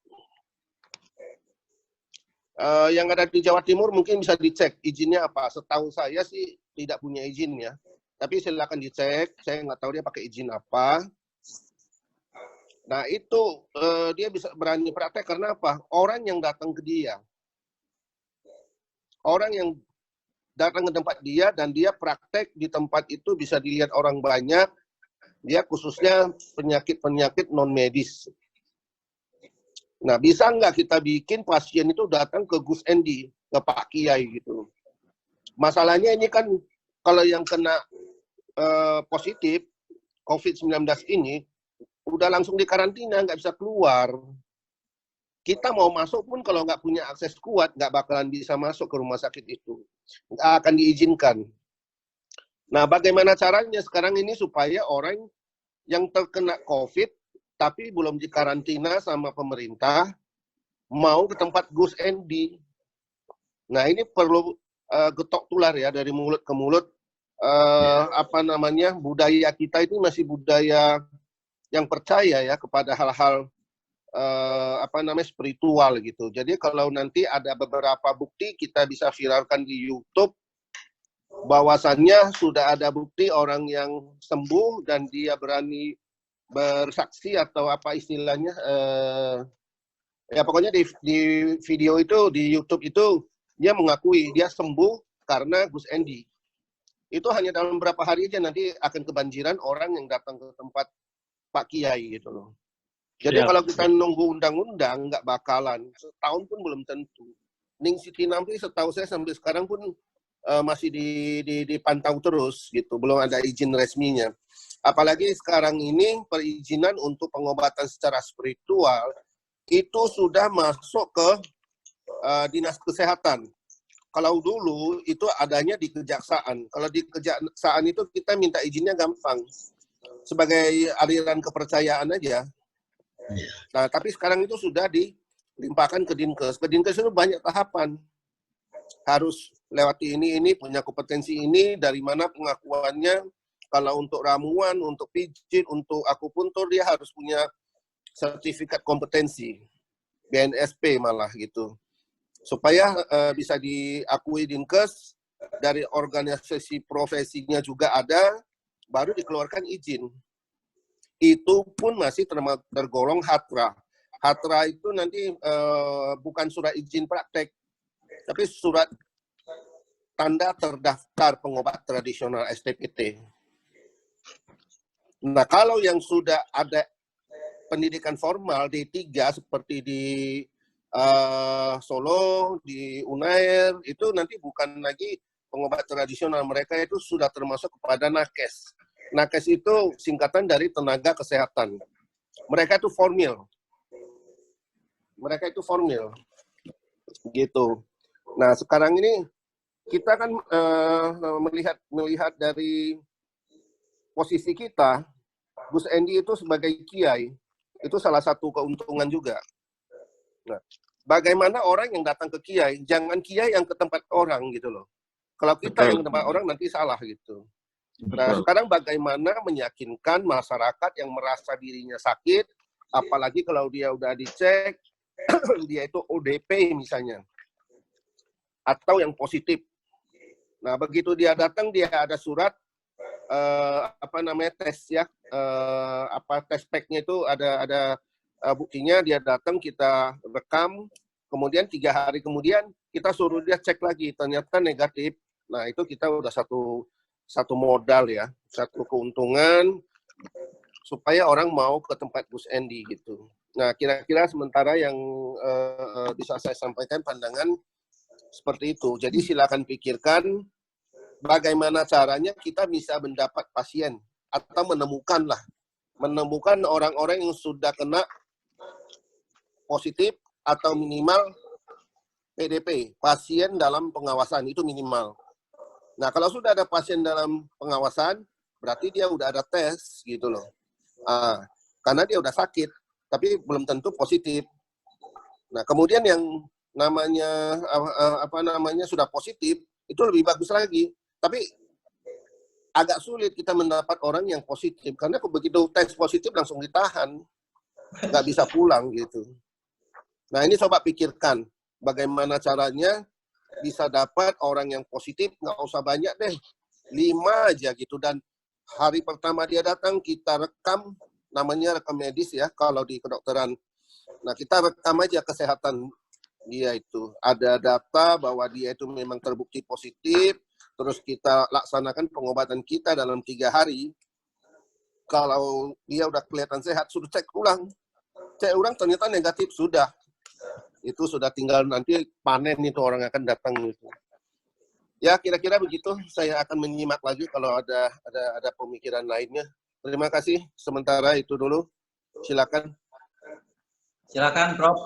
Yang ada di Jawa Timur mungkin bisa dicek izinnya apa. Setahu saya sih tidak punya izin ya. Tapi silakan dicek, saya nggak tahu dia pakai izin apa. Nah itu dia bisa berani praktek karena apa? Orang yang datang ke dia. Orang yang datang ke tempat dia dan dia praktek di tempat itu bisa dilihat orang banyak. Dia khususnya penyakit-penyakit non-medis. Nah, bisa nggak kita bikin pasien itu datang ke Gus Endi, ke Pak Kiai gitu. Masalahnya ini kan kalau yang kena positif COVID-19 ini, udah langsung dikarantina, nggak bisa keluar. Kita mau masuk pun kalau nggak punya akses kuat, nggak bakalan bisa masuk ke rumah sakit itu. Nggak akan diizinkan. Nah, bagaimana caranya sekarang ini supaya orang yang terkena COVID, tapi belum dikarantina sama pemerintah, mau ke tempat Gus Endi. Nah, ini perlu getok tular ya, dari mulut ke mulut. Budaya kita itu masih budaya yang percaya ya kepada hal-hal spiritual gitu. Jadi kalau nanti ada beberapa bukti, kita bisa viralkan di YouTube, bahwasannya sudah ada bukti orang yang sembuh dan dia berani bersaksi atau apa istilahnya, ya pokoknya di video itu, di YouTube itu, dia mengakui dia sembuh karena Gus Endi. Itu hanya dalam beberapa hari aja nanti akan kebanjiran orang yang datang ke tempat Pak Kiai gitu loh. Jadi kalau kita nunggu undang-undang, nggak bakalan. Setahun pun belum tentu. Ningsi Tinampi setahu saya sampai sekarang pun masih dipantau terus gitu, belum ada izin resminya. Apalagi sekarang ini perizinan untuk pengobatan secara spiritual itu sudah masuk ke Dinas Kesehatan. Kalau dulu itu adanya di Kejaksaan. Kalau di Kejaksaan itu kita minta izinnya gampang. Sebagai aliran kepercayaan aja. Nah, tapi sekarang itu sudah dilimpahkan ke Dinkes. Ke Dinkes itu banyak tahapan. Harus lewati ini, punya kompetensi ini, dari mana pengakuannya. Kalau untuk ramuan, untuk pijit, untuk akupuntur, dia harus punya sertifikat kompetensi. BNSP malah gitu. Supaya bisa diakui Dinkes, dari organisasi profesinya juga ada, baru dikeluarkan izin. Itu pun masih tergolong hatra. Hatra itu nanti bukan surat izin praktek, tapi surat tanda terdaftar pengobat tradisional STPT. Nah, kalau yang sudah ada pendidikan formal D3 seperti di Solo, di Unair, itu nanti bukan lagi pengobat tradisional, mereka itu sudah termasuk kepada nakes. Nakes itu singkatan dari tenaga kesehatan. Mereka itu formil. Gitu. Nah, sekarang ini kita kan melihat dari posisi kita, Gus Endi itu sebagai kiai, itu salah satu keuntungan juga. Nah, bagaimana orang yang datang ke kiai, jangan kiai yang ke tempat orang gitu loh. Kalau kita yang ke tempat orang nanti salah gitu. Nah, sekarang bagaimana meyakinkan masyarakat yang merasa dirinya sakit, apalagi kalau dia udah dicek, dia itu ODP misalnya, atau yang positif. Nah, begitu dia datang, dia ada surat tes ya, tes pack-nya itu ada buktinya, dia datang, kita rekam, kemudian 3 hari kemudian kita suruh dia cek lagi, ternyata negatif. Nah, itu kita udah satu modal ya, satu keuntungan supaya orang mau ke tempat Gus Endi gitu. Nah, kira-kira sementara yang bisa saya sampaikan pandangan seperti itu. Jadi silakan pikirkan bagaimana caranya kita bisa mendapat pasien atau menemukan orang-orang yang sudah kena positif atau minimal PDP, pasien dalam pengawasan, itu minimal. Nah, kalau sudah ada pasien dalam pengawasan, berarti dia udah ada tes gitu loh. Karena dia udah sakit, tapi belum tentu positif. Nah, kemudian yang namanya sudah positif, itu lebih bagus lagi. Tapi agak sulit kita mendapat orang yang positif, karena begitu tes positif langsung ditahan, nggak bisa pulang gitu. Nah, ini coba pikirkan bagaimana caranya bisa dapat orang yang positif, nggak usah banyak deh, 5 aja gitu. Dan hari pertama dia datang, kita rekam, namanya rekam medis ya, kalau di kedokteran. Nah, kita rekam aja kesehatan dia itu. Ada data bahwa dia itu memang terbukti positif, terus kita laksanakan pengobatan kita dalam 3 hari. Kalau dia udah kelihatan sehat, sudah cek ulang. Cek ulang ternyata negatif, sudah. Itu sudah tinggal nanti panen itu orang akan datang gitu. Ya, kira-kira begitu. Saya akan menyimak lagi kalau ada pemikiran lainnya. Terima kasih. Sementara itu dulu. Silakan. Silakan, Prof.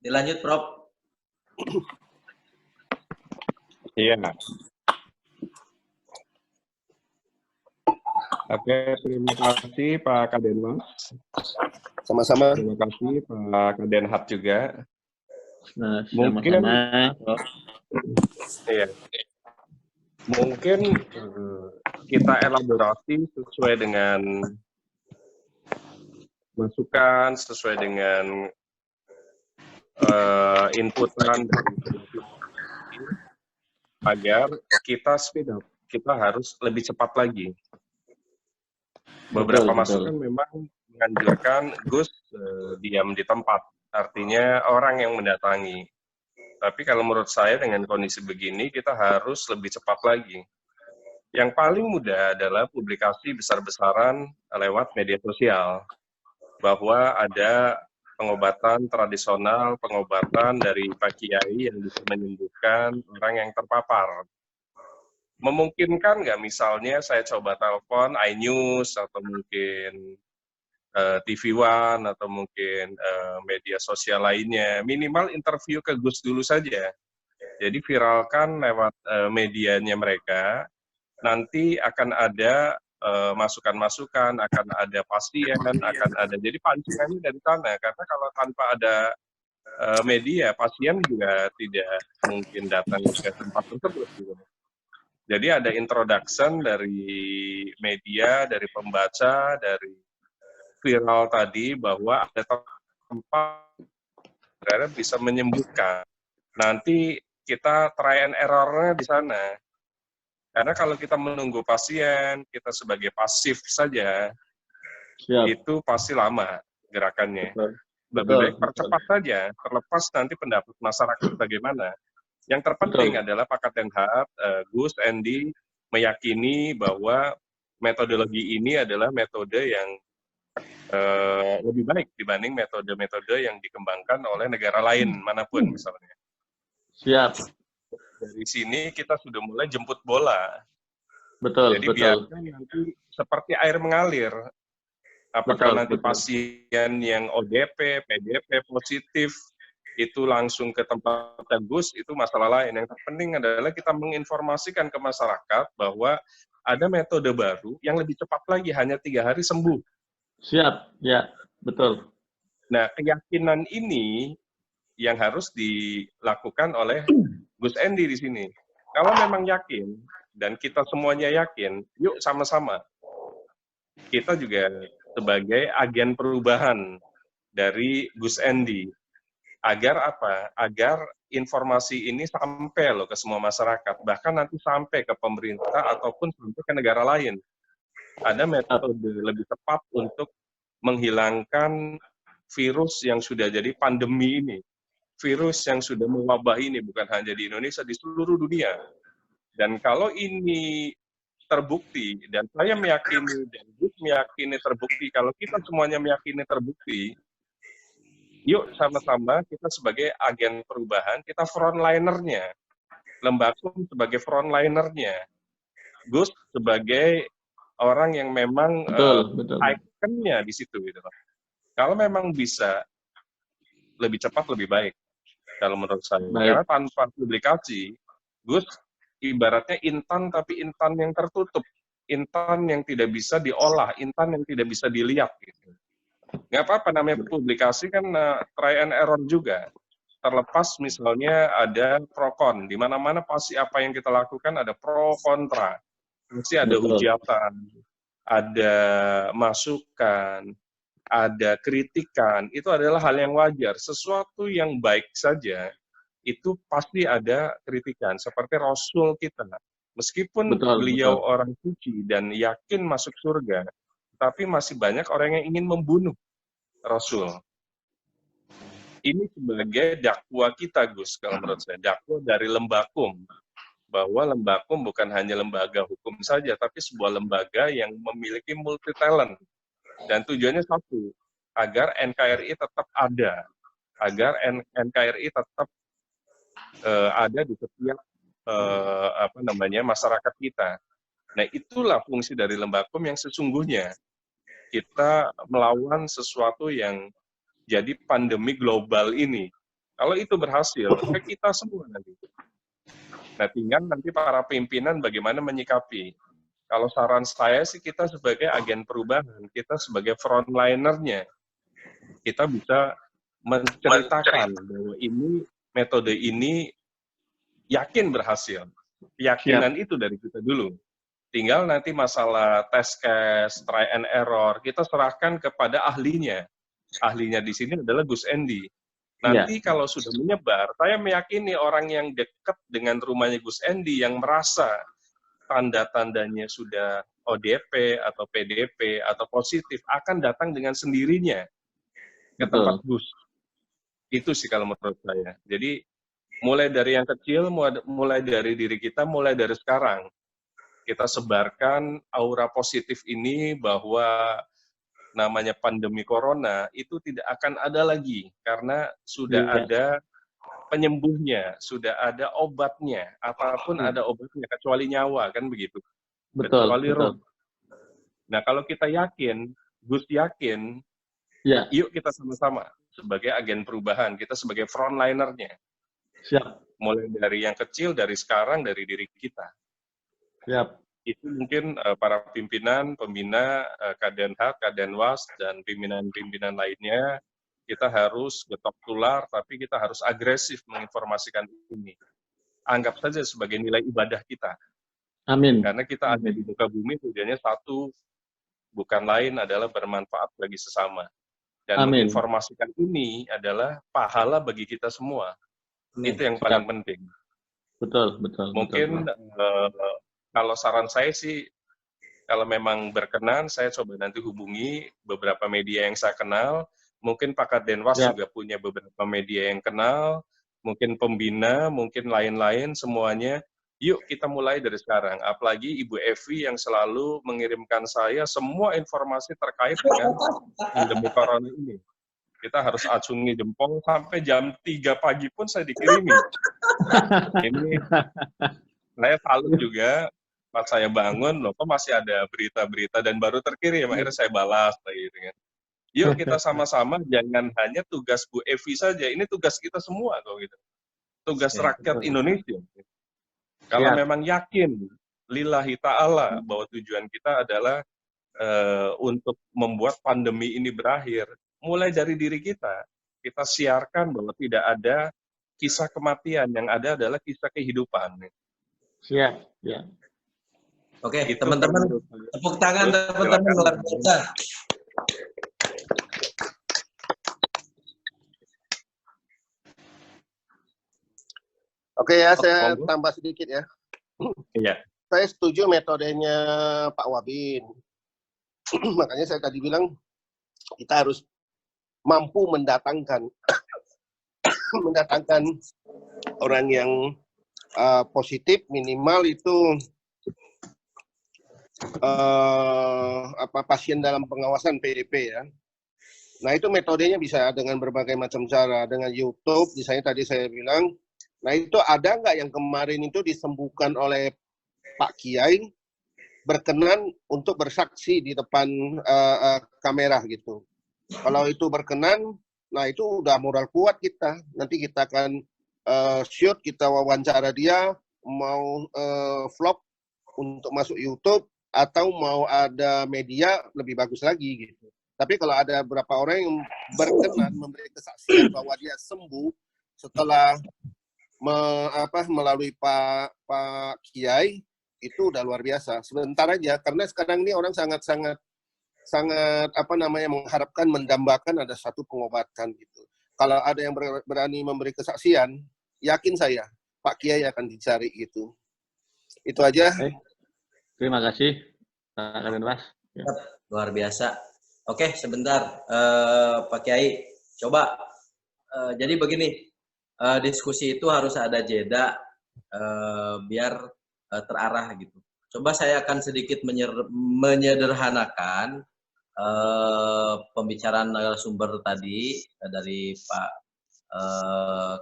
Dilanjut, Prof. Iya. Oke, terima kasih Pak Kadenmas. Sama-sama. Terima kasih Pak Kadenhat juga. Nah, Mungkin sama-sama. iya. Mungkin kita elaborasi sesuai dengan masukan, sesuai dengan inputan dari agar kita speed up, kita harus lebih cepat lagi. Beberapa masukan memang menganjurkan Gus diam di tempat, artinya orang yang mendatangi. Tapi kalau menurut saya dengan kondisi begini, kita harus lebih cepat lagi. Yang paling mudah adalah publikasi besar-besaran lewat media sosial, bahwa ada pengobatan tradisional, pengobatan dari Pak Kiai yang bisa menyembuhkan orang yang terpapar. Memungkinkan nggak misalnya saya coba telepon iNews atau mungkin TV One atau mungkin media sosial lainnya, minimal interview ke Gus dulu saja. Jadi viralkan lewat medianya mereka, nanti akan ada masukan-masukan, akan ada pasien, akan ada, jadi pancingannya dari sana, karena kalau tanpa ada media, pasien juga tidak mungkin datang ke tempat tersebut. Gitu. Jadi ada introduction dari media, dari pembaca, dari viral tadi, bahwa ada tempat yang bisa menyembuhkan. Nanti kita try and error-nya di sana. Karena kalau kita menunggu pasien, kita sebagai pasif saja, itu pasti lama gerakannya. Lebih baik percepat saja, terlepas nanti pendapat masyarakat bagaimana. Yang terpenting adalah Pak Kaddenhat, Gus, Andy meyakini bahwa metodologi ini adalah metode yang lebih baik dibanding metode-metode yang dikembangkan oleh negara lain manapun misalnya. Siap. Dari sini kita sudah mulai jemput bola. Betul, Jadi betul. biarkan nanti seperti air mengalir. Apakah Betul, nanti betul. pasien yang ODP, PDP positif itu langsung ke tempat Gus, itu masalah lain. Yang terpenting adalah kita menginformasikan ke masyarakat bahwa ada metode baru yang lebih cepat lagi, hanya 3 hari sembuh. Siap, ya, betul. Nah, keyakinan ini yang harus dilakukan oleh Gus Andy di sini. Kalau memang yakin, dan kita semuanya yakin, yuk sama-sama. Kita juga sebagai agen perubahan dari Gus Andy. Agar apa? Agar informasi ini sampai loh ke semua masyarakat. Bahkan nanti sampai ke pemerintah ataupun sampai ke negara lain. Ada metode lebih tepat untuk menghilangkan virus yang sudah jadi pandemi ini. Virus yang sudah mewabah ini bukan hanya di Indonesia, di seluruh dunia. Dan kalau ini terbukti, dan saya meyakini, dan Gus meyakini terbukti, kalau kita semuanya meyakini terbukti, yuk sama-sama kita sebagai agen perubahan, kita frontliner-nya. Lembakum sebagai frontliner-nya. Gus sebagai orang yang memang ikonnya di situ. Gitu. Kalau memang bisa lebih cepat, lebih baik. Kalau menurut saya. Karena tanpa publikasi, Gus ibaratnya intan, tapi intan yang tertutup. Intan yang tidak bisa diolah, intan yang tidak bisa dilihat. Gitu. Nggak apa-apa, namanya publikasi kan try and error juga. Terlepas misalnya ada pro-kon. Di mana-mana pasti apa yang kita lakukan ada pro-kontra. Mesti ada hujatan, ada masukan, ada kritikan. Itu adalah hal yang wajar. Sesuatu yang baik saja, itu pasti ada kritikan. Seperti Rasul kita. Meskipun beliau orang suci dan yakin masuk surga, tapi masih banyak orang yang ingin membunuh Rasul. Ini sebagai dakwah kita, Gus, kalau menurut saya. Dakwah dari Lembakum. Bahwa Lembakum bukan hanya lembaga hukum saja, tapi sebuah lembaga yang memiliki multi-talent. Dan tujuannya satu, agar NKRI tetap ada. Agar NKRI tetap ada di setiap masyarakat kita. Nah, itulah fungsi dari Lembakum yang sesungguhnya. Kita melawan sesuatu yang jadi pandemi global ini. Kalau itu berhasil, ke kita semua nanti. Nah, tinggal nanti para pimpinan bagaimana menyikapi. Kalau saran saya sih kita sebagai agen perubahan, kita sebagai frontliner-nya, kita bisa menceritakan bahwa ini, metode ini yakin berhasil. Keyakinan itu dari kita dulu. Tinggal nanti masalah test case, try and error, kita serahkan kepada ahlinya. Ahlinya di sini adalah Gus Andy. Nanti kalau sudah menyebar, saya meyakini orang yang dekat dengan rumahnya Gus Andy yang merasa tanda-tandanya sudah ODP atau PDP atau positif akan datang dengan sendirinya ke tempat Gus. Itu sih kalau menurut saya. Jadi mulai dari yang kecil, mulai dari diri kita, mulai dari sekarang. Kita sebarkan aura positif ini bahwa namanya pandemi corona itu tidak akan ada lagi karena sudah ada penyembuhnya, sudah ada obatnya, apapun ada obatnya kecuali nyawa, kan begitu. Kecuali roh. Nah, kalau kita yakin, Gus yakin, yuk kita sama-sama sebagai agen perubahan, kita sebagai frontliner-nya. Siap. Mulai dari yang kecil, dari sekarang, dari diri kita. Siap. Itu mungkin para pimpinan, pembina, Kaddenhat, Kaddenwas, dan pimpinan-pimpinan lainnya, kita harus getok tular, tapi kita harus agresif menginformasikan ini. Anggap saja sebagai nilai ibadah kita. Amin. Karena kita ada di muka bumi, tujuannya satu, bukan lain adalah bermanfaat bagi sesama. Dan menginformasikan ini adalah pahala bagi kita semua. Itu yang paling penting. Betul. Mungkin kalau saran saya sih, kalau memang berkenan, saya coba nanti hubungi beberapa media yang saya kenal. Mungkin Pak Kaddenwas juga punya beberapa media yang kenal. mungkin pembina, mungkin lain-lain, semuanya, yuk kita mulai dari sekarang. Apalagi Ibu Evi yang selalu mengirimkan saya semua informasi terkait dengan pandemi corona ini. Kita harus acungi jempol sampai jam 3 pagi pun saya dikirimi. Ini saya salut juga pas saya bangun, loh kok masih ada berita-berita dan baru terkirim, akhirnya saya balas lagi dengan yuk kita sama-sama, jangan hanya tugas Bu Evi saja, ini tugas kita semua kok gitu. Tugas rakyat Indonesia. Kalau memang yakin lillahi ta'ala bahwa tujuan kita adalah untuk membuat pandemi ini berakhir, mulai dari diri kita siarkan bahwa tidak ada kisah kematian, yang ada adalah kisah kehidupan. Siap, ya. Oke, teman-teman, tepuk tangan teman-teman luar biasa. Oke ya, saya tambah sedikit ya. Iya. Saya setuju metodenya Pak Wabin. Makanya saya tadi bilang kita harus mampu mendatangkan orang yang positif, minimal itu pasien dalam pengawasan PDP ya. Nah itu metodenya bisa dengan berbagai macam cara, dengan YouTube, misalnya tadi saya bilang. Nah itu ada nggak yang kemarin itu disembuhkan oleh Pak Kiai berkenan untuk bersaksi di depan kamera gitu. Kalau itu berkenan, nah itu udah moral kuat kita. Nanti kita akan shoot, kita wawancara dia, mau vlog untuk masuk YouTube atau mau ada media lebih bagus lagi gitu. Tapi kalau ada beberapa orang yang berkenan memberi kesaksian bahwa dia sembuh setelah melalui Pak Kiai, itu udah luar biasa. Sebentar aja, karena sekarang ini orang sangat mengharapkan, mendambakan ada satu pengobatan gitu. Kalau ada yang berani memberi kesaksian, yakin saya Pak Kiai akan dicari gitu. Itu aja. Terima kasih Pak Kadinwas. Ya. Luar biasa. Oke, sebentar Pak Kiai, coba. Jadi begini. Diskusi itu harus ada jeda biar terarah gitu. Coba saya akan sedikit menyederhanakan pembicaraan sumber tadi dari Pak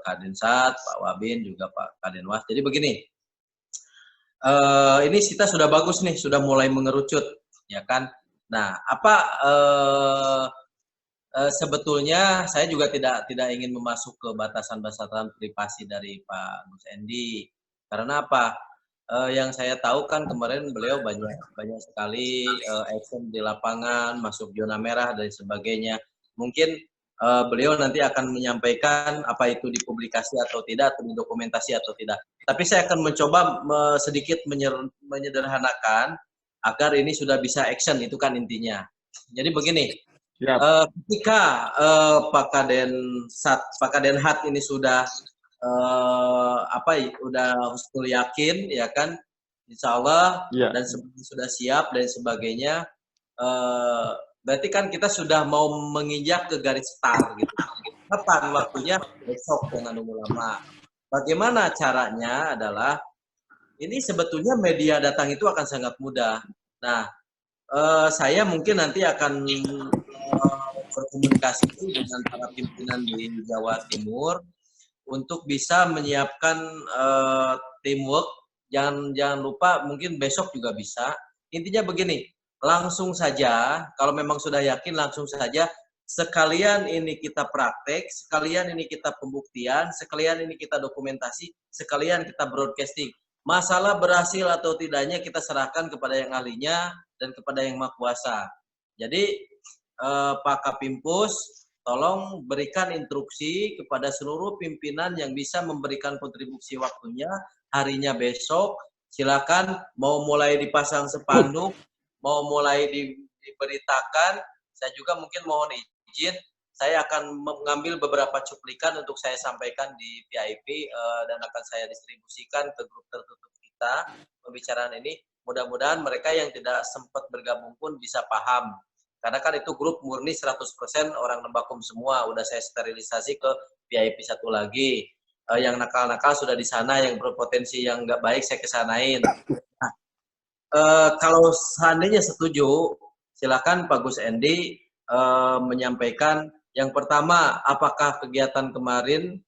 Kadinsat, Pak Wabin, juga Pak Kadinwas. Jadi begini, ini kita sudah bagus nih, sudah mulai mengerucut, ya kan? Nah, sebetulnya saya juga tidak ingin memasuk ke batasan-batasan privasi dari Pak Gus Endi. Karena apa? Yang saya tahu kan kemarin beliau banyak sekali action di lapangan, masuk zona merah dan sebagainya. Mungkin beliau nanti akan menyampaikan apa itu dipublikasi atau tidak, atau didokumentasi atau tidak. Tapi saya akan mencoba sedikit menyederhanakan agar ini sudah bisa action, itu kan intinya. Jadi begini. Ketika Pak Kadenhat ini sudah udah full yakin, ya kan, insya Allah, dan sudah siap dan sebagainya, berarti kan kita sudah mau menginjak ke garis start gitu. Kapan waktunya? Besok dengan ulama. Bagaimana caranya adalah ini sebetulnya media datang itu akan sangat mudah. Nah, saya mungkin nanti akan berkomunikasi dengan para pimpinan di Jawa Timur untuk bisa menyiapkan teamwork. Jangan lupa, mungkin besok juga bisa. Intinya begini, langsung saja, kalau memang sudah yakin langsung saja, sekalian ini kita praktek, sekalian ini kita pembuktian, sekalian ini kita dokumentasi, sekalian kita broadcasting. Masalah berhasil atau tidaknya kita serahkan kepada yang ahlinya dan kepada yang Maha Kuasa. Jadi Pak Kapimpus, tolong berikan instruksi kepada seluruh pimpinan yang bisa memberikan kontribusi waktunya harinya besok. Silakan, mau mulai dipasang spanduk, mau mulai diberitakan. Saya juga mungkin mohon izin, saya akan mengambil beberapa cuplikan untuk saya sampaikan di VIP dan akan saya distribusikan ke grup tertutup kita pembicaraan ini. Mudah-mudahan mereka yang tidak sempat bergabung pun bisa paham. Karena kan itu grup murni 100% orang Nembakum semua. Udah saya sterilisasi ke VIP satu lagi. yang nakal-nakal sudah di sana, yang berpotensi yang nggak baik saya kesanain. Nah, kalau seandainya setuju, silakan Pak Gus Endi menyampaikan yang pertama, apakah kegiatan kemarin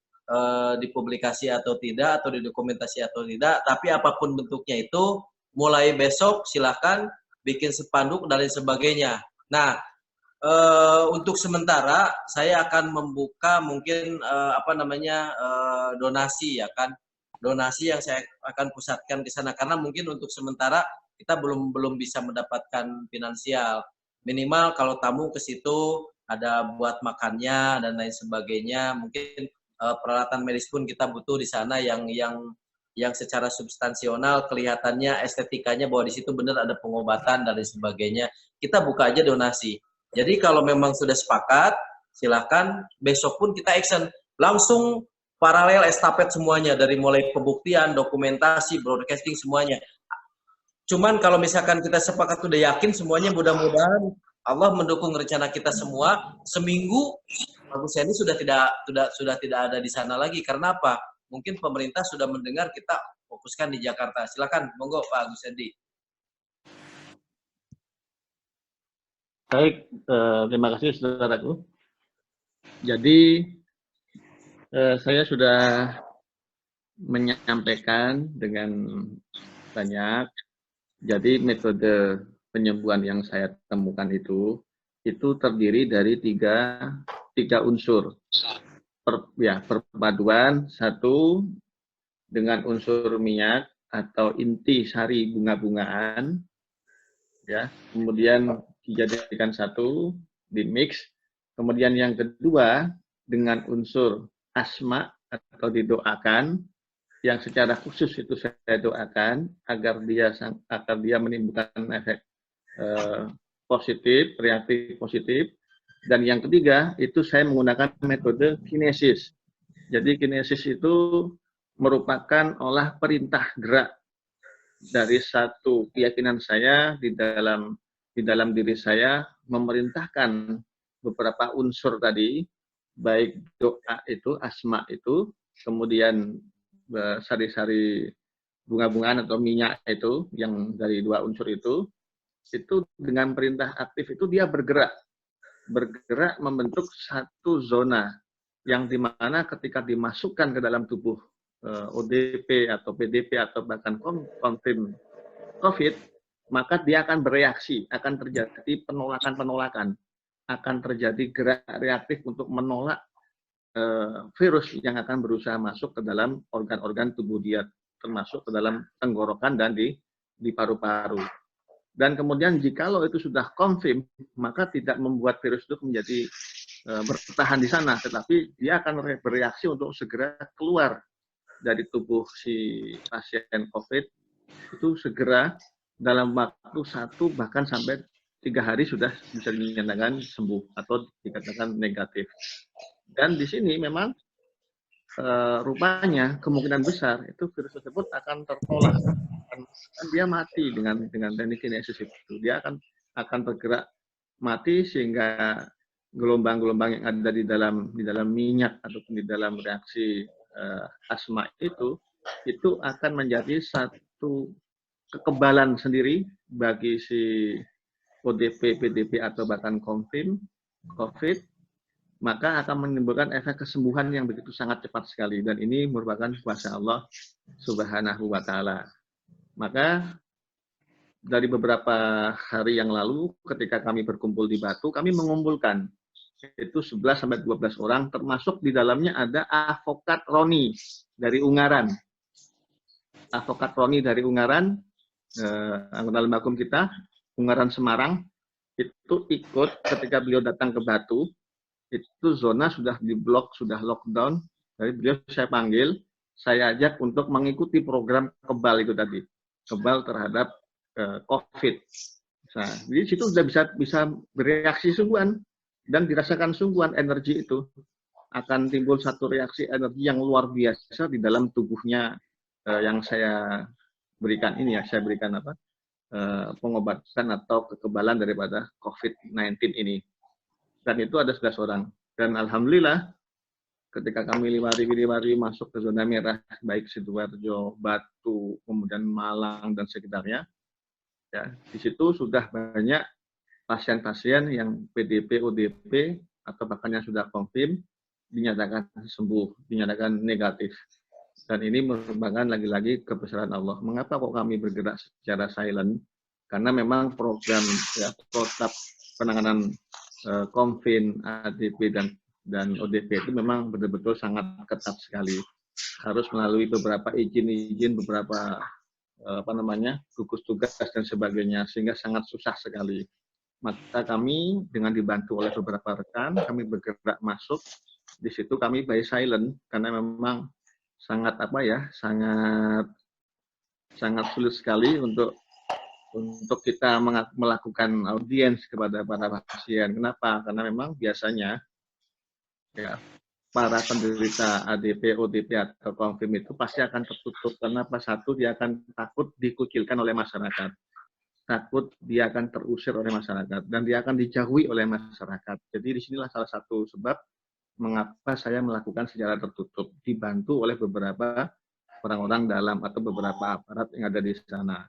dipublikasi atau tidak, atau didokumentasi atau tidak, tapi apapun bentuknya itu, mulai besok silakan bikin spanduk dan lain sebagainya. Nah, untuk sementara saya akan membuka mungkin donasi ya kan, donasi yang saya akan pusatkan ke sana karena mungkin untuk sementara kita belum bisa mendapatkan finansial. Minimal kalau tamu ke situ ada buat makannya dan lain sebagainya. Mungkin peralatan medis pun kita butuh di sana yang secara substansional kelihatannya estetikanya bahwa di situ benar ada pengobatan dan lain sebagainya. Kita buka aja donasi. Jadi kalau memang sudah sepakat, silakan besok pun kita action. Langsung paralel estafet semuanya dari mulai pembuktian, dokumentasi, broadcasting semuanya. Cuman kalau misalkan kita sepakat sudah yakin semuanya, mudah-mudahan Allah mendukung rencana kita semua. Seminggu Pak Gus Endi sudah tidak ada di sana lagi. Karena apa? Mungkin pemerintah sudah mendengar kita fokuskan di Jakarta. Silakan, monggo Pak Gus Endi. Baik, terima kasih saudaraku. Jadi saya sudah menyampaikan dengan banyak. Jadi metode penyembuhan yang saya temukan itu terdiri dari tiga unsur. Perpaduan satu dengan unsur minyak atau inti sari bunga-bungaan, ya. Kemudian dijadikan satu, dimix. Kemudian yang kedua dengan unsur asma atau didoakan, yang secara khusus itu saya doakan agar dia menimbulkan efek positif, reaktif positif. Dan yang ketiga itu saya menggunakan metode kinesis. Jadi kinesis itu merupakan olah perintah gerak dari satu keyakinan saya di dalam diri saya memerintahkan beberapa unsur tadi, baik doa itu, asma itu, kemudian sari-sari bunga-bungaan atau minyak itu yang dari dua unsur itu dengan perintah aktif itu dia bergerak membentuk satu zona yang dimana ketika dimasukkan ke dalam tubuh ODP atau PDP atau bahkan konfirm COVID, maka dia akan bereaksi, akan terjadi penolakan, akan terjadi gerak reaktif untuk menolak virus yang akan berusaha masuk ke dalam organ-organ tubuh dia, termasuk ke dalam tenggorokan dan di paru-paru. Dan kemudian jikalau itu sudah confirm, maka tidak membuat virus itu menjadi bertahan di sana, tetapi dia akan bereaksi untuk segera keluar dari tubuh si pasien COVID, itu segera dalam waktu 1 bahkan sampai 3 hari sudah bisa dinyatakan sembuh atau dikatakan negatif. Dan di sini memang rupanya kemungkinan besar itu virus tersebut akan tertolak, dia mati dengan teknik kinesis itu. Dia akan bergerak mati sehingga gelombang-gelombang yang ada di dalam minyak ataupun di dalam reaksi asma itu akan menjadi satu kekebalan sendiri bagi si ODP, PDP atau bahkan confirm COVID, maka akan menimbulkan efek kesembuhan yang begitu sangat cepat sekali, dan ini merupakan kuasa Allah Subhanahu wa Ta'ala. Maka dari beberapa hari yang lalu ketika kami berkumpul di Batu, kami mengumpulkan itu 11-12 orang, termasuk di dalamnya ada Advokat Roni dari Ungaran. Advokat Roni dari Ungaran, anggota Lembakum kita, Ungaran Semarang, itu ikut ketika beliau datang ke Batu. Itu zona sudah diblok, sudah lockdown. Jadi beliau saya panggil, saya ajak untuk mengikuti program kebal itu tadi, kebal terhadap COVID. Nah, di situ sudah bisa bereaksi sungguhan dan dirasakan sungguhan energi itu. Akan timbul satu reaksi energi yang luar biasa di dalam tubuhnya yang saya berikan ini ya, saya berikan pengobatan atau kekebalan daripada COVID-19 ini. Dan itu ada 11 orang. Dan alhamdulillah ketika kami Liwari masuk ke zona merah, baik Sidoarjo, Batu, kemudian Malang dan sekitarnya, ya di situ sudah banyak pasien-pasien yang PDP, ODP, atau bahkan yang sudah confirm dinyatakan sembuh, dinyatakan negatif. Dan ini merupakan lagi-lagi kebesaran Allah. Mengapa kok kami bergerak secara silent? Karena memang program ya, protap penanganan COVID, ADP dan ODP itu memang betul-betul sangat ketat sekali. Harus melalui beberapa izin, beberapa gugus tugas dan sebagainya, sehingga sangat susah sekali. Maka kami dengan dibantu oleh beberapa rekan, kami bergerak masuk. Di situ kami by silent karena memang sangat sangat sulit sekali untuk kita melakukan audiens kepada para pasien. Kenapa? Karena memang biasanya ya para penderita ADP, ODP atau confirm itu pasti akan tertutup. Kenapa? Satu, dia akan takut dikucilkan oleh masyarakat. Takut dia akan terusir oleh masyarakat dan dia akan dijauhi oleh masyarakat. Jadi disinilah salah satu sebab mengapa saya melakukan secara tertutup, dibantu oleh beberapa orang-orang dalam atau beberapa aparat yang ada di sana.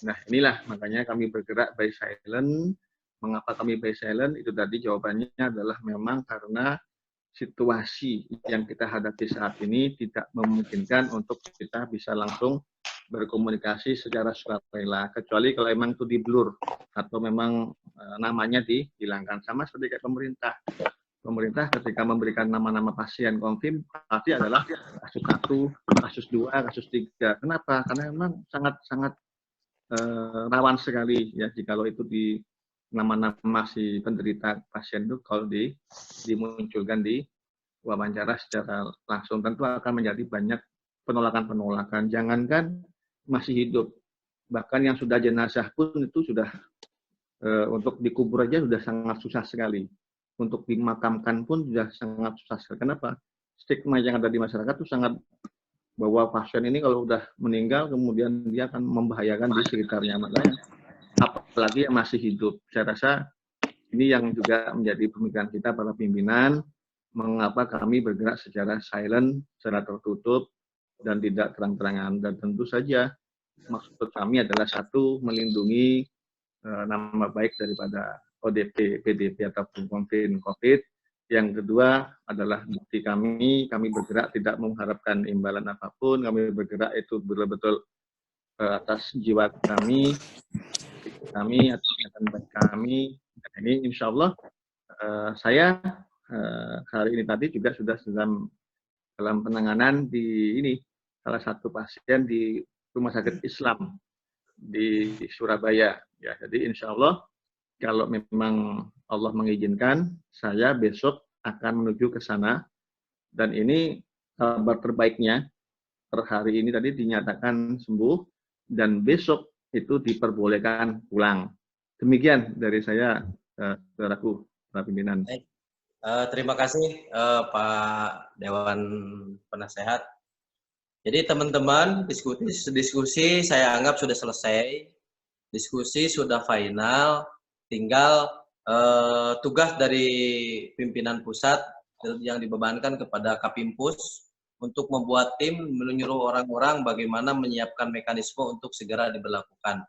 Nah, inilah makanya kami bergerak by silent. Mengapa kami by silent? Itu tadi jawabannya adalah memang karena situasi yang kita hadapi saat ini tidak memungkinkan untuk kita bisa langsung berkomunikasi secara sukarela, kecuali kalau memang itu di blur atau memang namanya dihilangkan. Sama seperti kayak pemerintah. Pemerintah ketika memberikan nama-nama pasien confirm pasti adalah kasus 1, kasus 2, kasus 3. Kenapa? Karena memang sangat rawan sekali ya jikalau itu di nama-nama si penderita pasien itu kalau dimunculkan di wawancara secara langsung tentu akan menjadi banyak penolakan-penolakan. Jangankan masih hidup, bahkan yang sudah jenazah pun itu sudah untuk dikubur aja sudah sangat susah sekali. Untuk dimakamkan pun sudah sangat susah sekali. Kenapa? Stigma yang ada di masyarakat itu sangat bahwa pasien ini kalau udah meninggal kemudian dia akan membahayakan di sekitarnya. Makanya apalagi yang masih hidup. Saya rasa ini yang juga menjadi pemikiran kita para pimpinan, mengapa kami bergerak secara silent, secara tertutup, dan tidak terang-terangan. Dan tentu saja maksud kami adalah satu, melindungi nama baik daripada ODP, PDP ataupun COVID. Yang kedua adalah bukti kami bergerak tidak mengharapkan imbalan apapun, kami bergerak itu betul-betul atas jiwa kami atas niatan baik kami. Dan ini insya Allah saya hari ini tadi juga sudah dalam penanganan di ini salah satu pasien di Rumah Sakit Islam di Surabaya. Ya, jadi insya Allah kalau memang Allah mengizinkan, saya besok akan menuju ke sana. Dan ini kabar terbaiknya, per hari ini tadi dinyatakan sembuh, dan besok itu diperbolehkan pulang. Demikian dari saya, saudaraku, para pimpinan. Baik. Terima kasih Pak Dewan Penasehat. Jadi teman-teman, diskusi saya anggap sudah selesai. Diskusi sudah final, tinggal tugas dari pimpinan pusat yang dibebankan kepada Kapimpus untuk membuat tim menyuruh orang-orang bagaimana menyiapkan mekanisme untuk segera diberlakukan.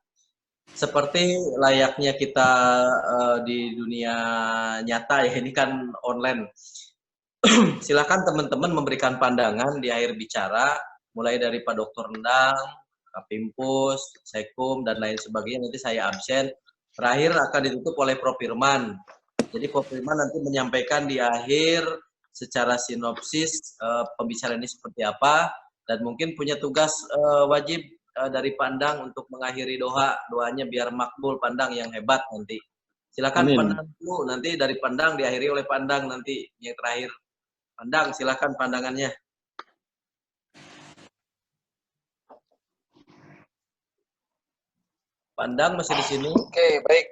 Seperti layaknya kita di dunia nyata ya, ini kan online. Silakan teman-teman memberikan pandangan di akhir bicara, mulai dari Pak Dr. Endang, Kapimpus, Sekum, dan lain sebagainya. Nanti saya absen. Terakhir akan ditutup oleh Prof. Firman. Jadi Prof. Firman nanti menyampaikan di akhir secara sinopsis pembicaraan ini seperti apa, dan mungkin punya tugas wajib dari Pandang untuk mengakhiri doanya biar makbul Pandang yang hebat nanti. Silakan Pandang dulu, nanti dari Pandang diakhiri oleh Pandang nanti yang terakhir. Pandang, silakan pandangannya. Pandang masih di sini? Oke, baik.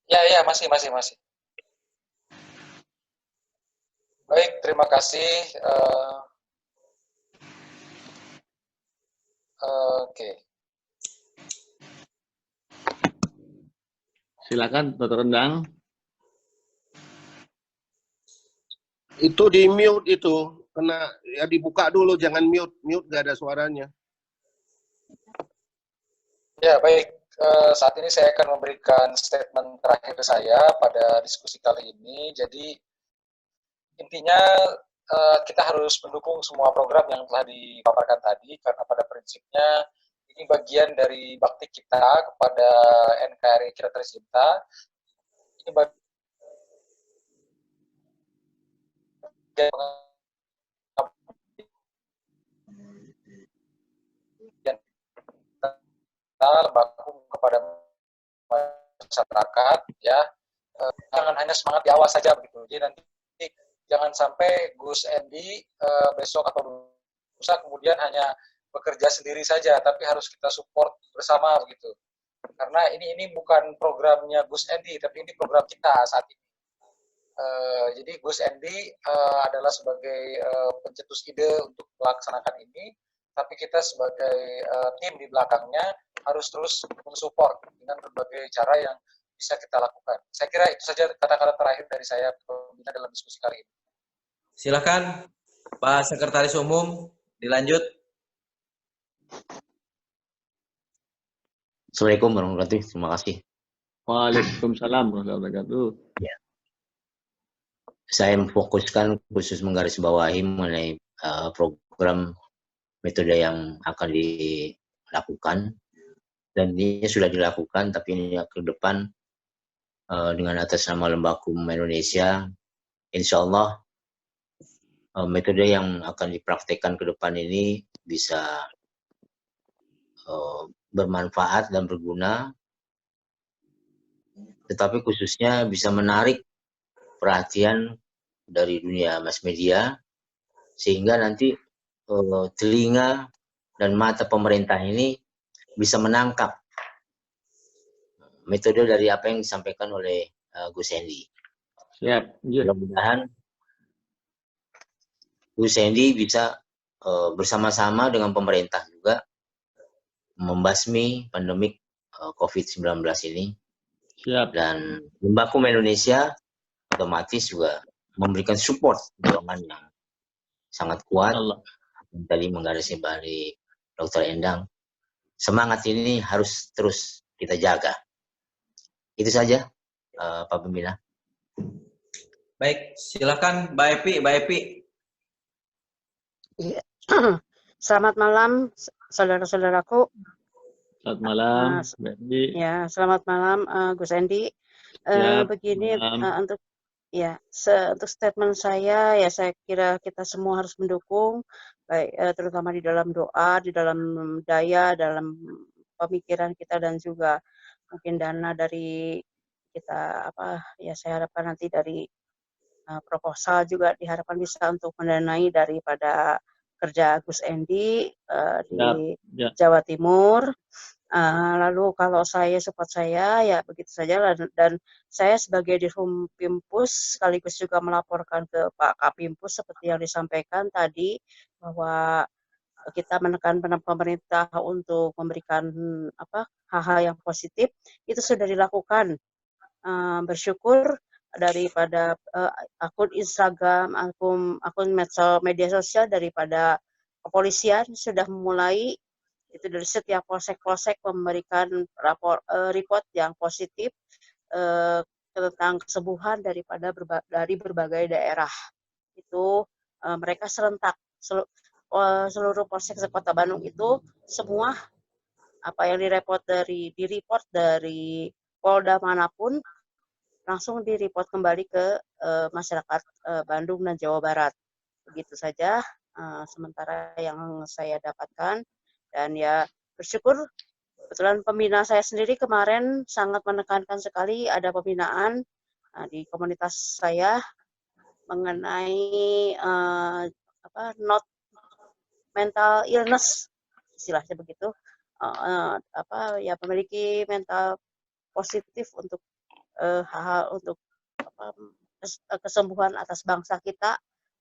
Ya, masih. Baik, terima kasih. Oke. Silakan, Dr. Endang. Itu di mute itu, kena ya dibuka dulu, jangan mute, mute gak ada suaranya. Ya, baik. Saat ini saya akan memberikan statement terakhir saya pada diskusi kali ini. Jadi, intinya kita harus mendukung semua program yang telah dipaparkan tadi, karena pada prinsipnya ini bagian dari bakti kita kepada NKRI kita tercinta. Ini bagian baku kepada masyarakat, ya. Jangan hanya semangat di awal saja begitu. Jadi nanti jangan sampai Gus Endi besok atau lusa kemudian hanya bekerja sendiri saja, tapi harus kita support bersama begitu. Karena ini bukan programnya Gus Endi, tapi ini program kita saat ini. Jadi Gus Endi adalah sebagai pencetus ide untuk melaksanakan ini, tapi kita sebagai tim di belakangnya harus terus mensupport dengan berbagai cara yang bisa kita lakukan. Saya kira itu saja kata-kata terakhir dari saya dalam diskusi kali ini. Silakan Pak Sekretaris Umum, dilanjut. Assalamualaikum warahmatullahi wabarakatuh. Terima kasih. Waalaikumsalam warahmatullahi wabarakatuh. Ya. Saya memfokuskan khusus menggarisbawahi mengenai program metode yang akan dilakukan, dan ini sudah dilakukan, tapi ini ke depan dengan atas nama Lembakum Indonesia, insya Allah metode yang akan dipraktekkan ke depan ini bisa bermanfaat dan berguna, tetapi khususnya bisa menarik perhatian dari dunia mass media, sehingga nanti telinga dan mata pemerintah ini bisa menangkap metode dari apa yang disampaikan oleh Gus Endi. Siap. Mudah-mudahan Gus Endi bisa bersama-sama dengan pemerintah juga membasmi pandemik COVID-19 ini. Siap. Dan Lembakum Indonesia otomatis juga memberikan support dorongan yang sangat kuat. Tadi menggarisbawahi Dr. Endang, semangat ini harus terus kita jaga. Itu saja, Pak Pembina. Baik, silakan Mbak Epi. Mbak Epi. Selamat malam, saudara-saudaraku. Selamat malam, Mbak Epi. Ya, selamat malam, Gus Endi. Begini, untuk statement saya, ya saya kira kita semua harus mendukung, baik terutama di dalam doa, di dalam daya, dalam pemikiran kita, dan juga mungkin dana dari kita, saya harapkan nanti dari proposal juga diharapkan bisa untuk mendanai daripada kerja Gus Endi di Jawa Timur. Lalu kalau support saya, ya begitu saja, dan saya sebagai Dirhum Pimpus sekaligus juga melaporkan ke Pak Kapimpus seperti yang disampaikan tadi, bahwa kita menekan pemerintah untuk memberikan hal-hal yang positif, itu sudah dilakukan. Bersyukur daripada akun Instagram, akun media sosial daripada kepolisian sudah memulai itu dari setiap polsek-polsek memberikan report yang positif tentang kesembuhan dari berbagai daerah. Itu mereka serentak seluruh polsek sekota Bandung itu semua apa yang direport dari Polda manapun langsung direport kembali ke masyarakat Bandung dan Jawa Barat. Begitu saja sementara yang saya dapatkan. Dan ya bersyukur, kebetulan pembina saya sendiri kemarin sangat menekankan sekali ada pembinaan di komunitas saya mengenai not mental illness, istilahnya begitu, memiliki mental positif untuk hal-hal untuk kesembuhan atas bangsa kita,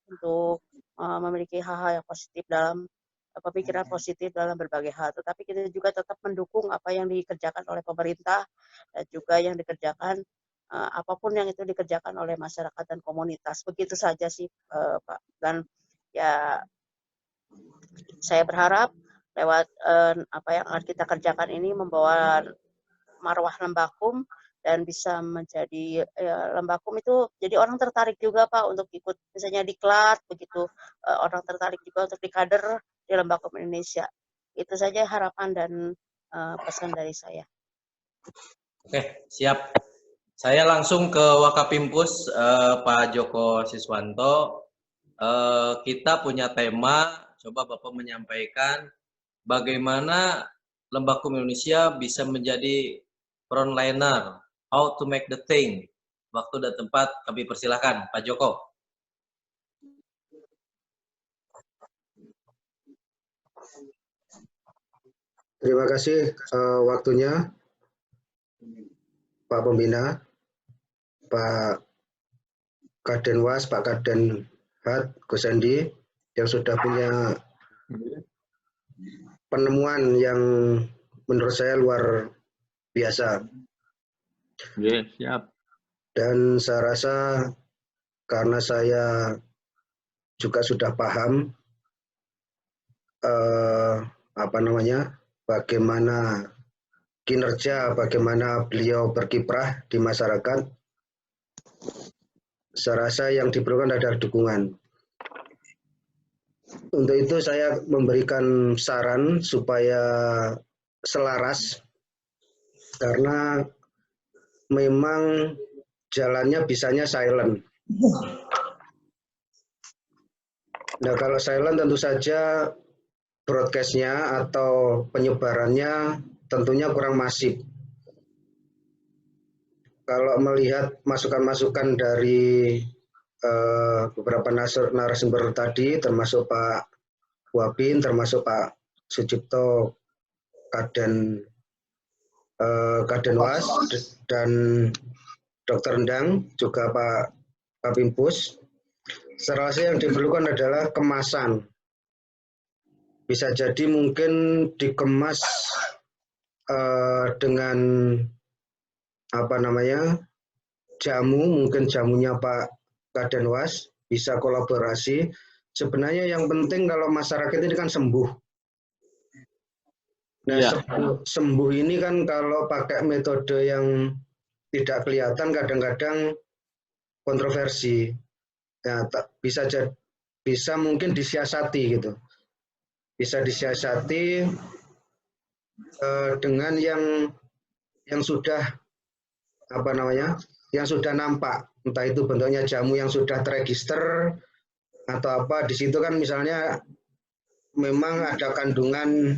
untuk memiliki hal-hal yang positif dalam pemikiran positif dalam berbagai hal. Tetapi kita juga tetap mendukung apa yang dikerjakan oleh pemerintah dan juga yang dikerjakan apapun yang itu dikerjakan oleh masyarakat dan komunitas. Begitu saja sih, Pak. Dan ya saya berharap lewat apa yang akan kita kerjakan ini membawa marwah Lembakum dan bisa menjadi Lembakum itu jadi orang tertarik juga Pak untuk ikut misalnya diklat begitu, orang tertarik juga untuk dikader di Lembakum Indonesia. Itu saja harapan dan pesan dari saya. Oke, siap. Saya langsung ke Wakapimpus, Pak Joko Siswanto. Kita punya tema, coba Bapak menyampaikan bagaimana Lembakum Indonesia bisa menjadi frontliner, how to make the thing. Waktu dan tempat kami persilahkan, Pak Joko. Terima kasih waktunya, Pak Pembina, Pak Kadenwas, Pak Kaden Hat, Gus Endi, yang sudah punya penemuan yang menurut saya luar biasa. Siap. Dan saya rasa karena saya juga sudah paham bagaimana kinerja, bagaimana beliau berkiprah di masyarakat, saya rasa yang diperlukan adalah dukungan. Untuk itu saya memberikan saran supaya selaras, karena memang jalannya bisanya silent. Nah, kalau silent tentu saja broadcast-nya atau penyebarannya tentunya kurang masif. Kalau melihat masukan-masukan dari beberapa narasumber tadi, termasuk Pak Wabin, termasuk Pak Sucipto Kadenwas, dan Dr. Endang, juga Pak Kapimpus, saya rasa yang diperlukan adalah kemasan. Bisa jadi mungkin dikemas dengan jamu, mungkin jamunya Pak Kadenwas, bisa kolaborasi. Sebenarnya yang penting kalau masyarakat ini kan sembuh. Nah, sembuh ini kan kalau pakai metode yang tidak kelihatan kadang-kadang kontroversi. Ya, bisa mungkin disiasati gitu. Bisa disiasati dengan yang sudah yang sudah nampak, entah itu bentuknya jamu yang sudah terregister atau apa. Di situ kan misalnya memang ada kandungan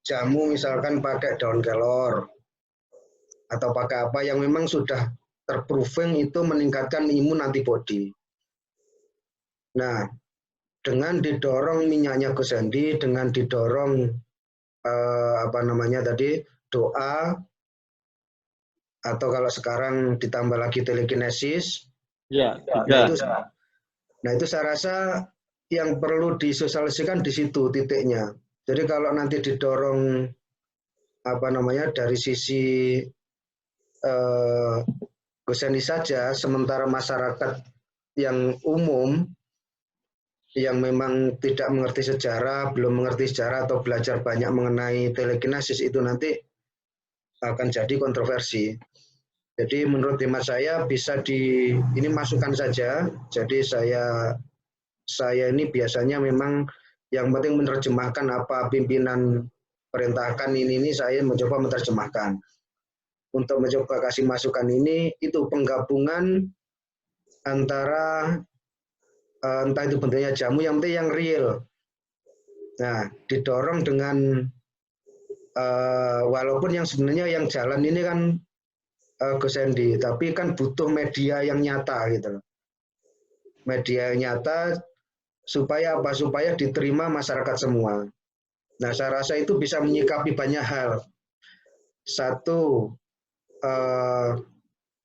jamu, misalkan pakai daun kelor atau pakai apa yang memang sudah terproving itu meningkatkan imun antibodi. Nah, dengan didorong minyaknya Gus Endi, dengan didorong doa, atau kalau sekarang ditambah lagi telekinesis. Nah itu saya rasa yang perlu disosialisasikan di situ titiknya. Jadi kalau nanti didorong dari sisi Gus Endi saja, sementara masyarakat yang umum yang memang tidak mengerti sejarah, belum mengerti sejarah atau belajar banyak mengenai telekinesis, itu nanti akan jadi kontroversi. Jadi menurut hemat saya bisa ini masukan saja. Jadi saya ini biasanya memang yang penting menerjemahkan apa pimpinan perintahkan ini saya mencoba menerjemahkan. Untuk mencoba kasih masukan ini, itu penggabungan antara entah itu bentuknya jamu, yang penting yang real. Nah, didorong dengan walaupun yang sebenarnya yang jalan ini kan Gus Endi, tapi kan butuh media yang nyata gitu. Media yang nyata supaya apa? Supaya diterima masyarakat semua. Nah, saya rasa itu bisa menyikapi banyak hal. Satu,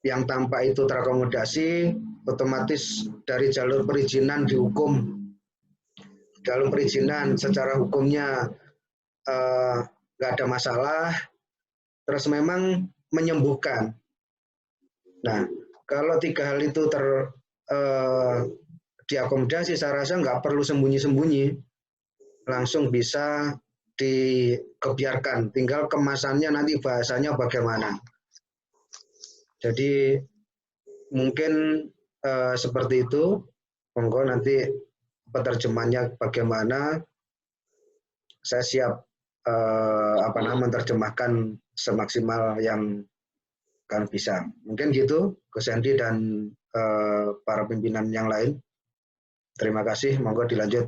yang tampak itu terakomodasi, otomatis dari jalur perizinan dihukum. Jalur perizinan secara hukumnya nggak ada masalah. Terus memang menyembuhkan. Nah, Kalau 3 hal itu diakomodasi, saya rasa nggak perlu sembunyi-sembunyi, langsung bisa dikebiarkan. Tinggal kemasannya nanti bahasanya bagaimana. Jadi mungkin seperti itu. Monggo nanti penerjemahnya bagaimana. Saya siap menerjemahkan semaksimal yang kan bisa. Mungkin gitu, Gus Hendy dan para pimpinan yang lain. Terima kasih, monggo dilanjut.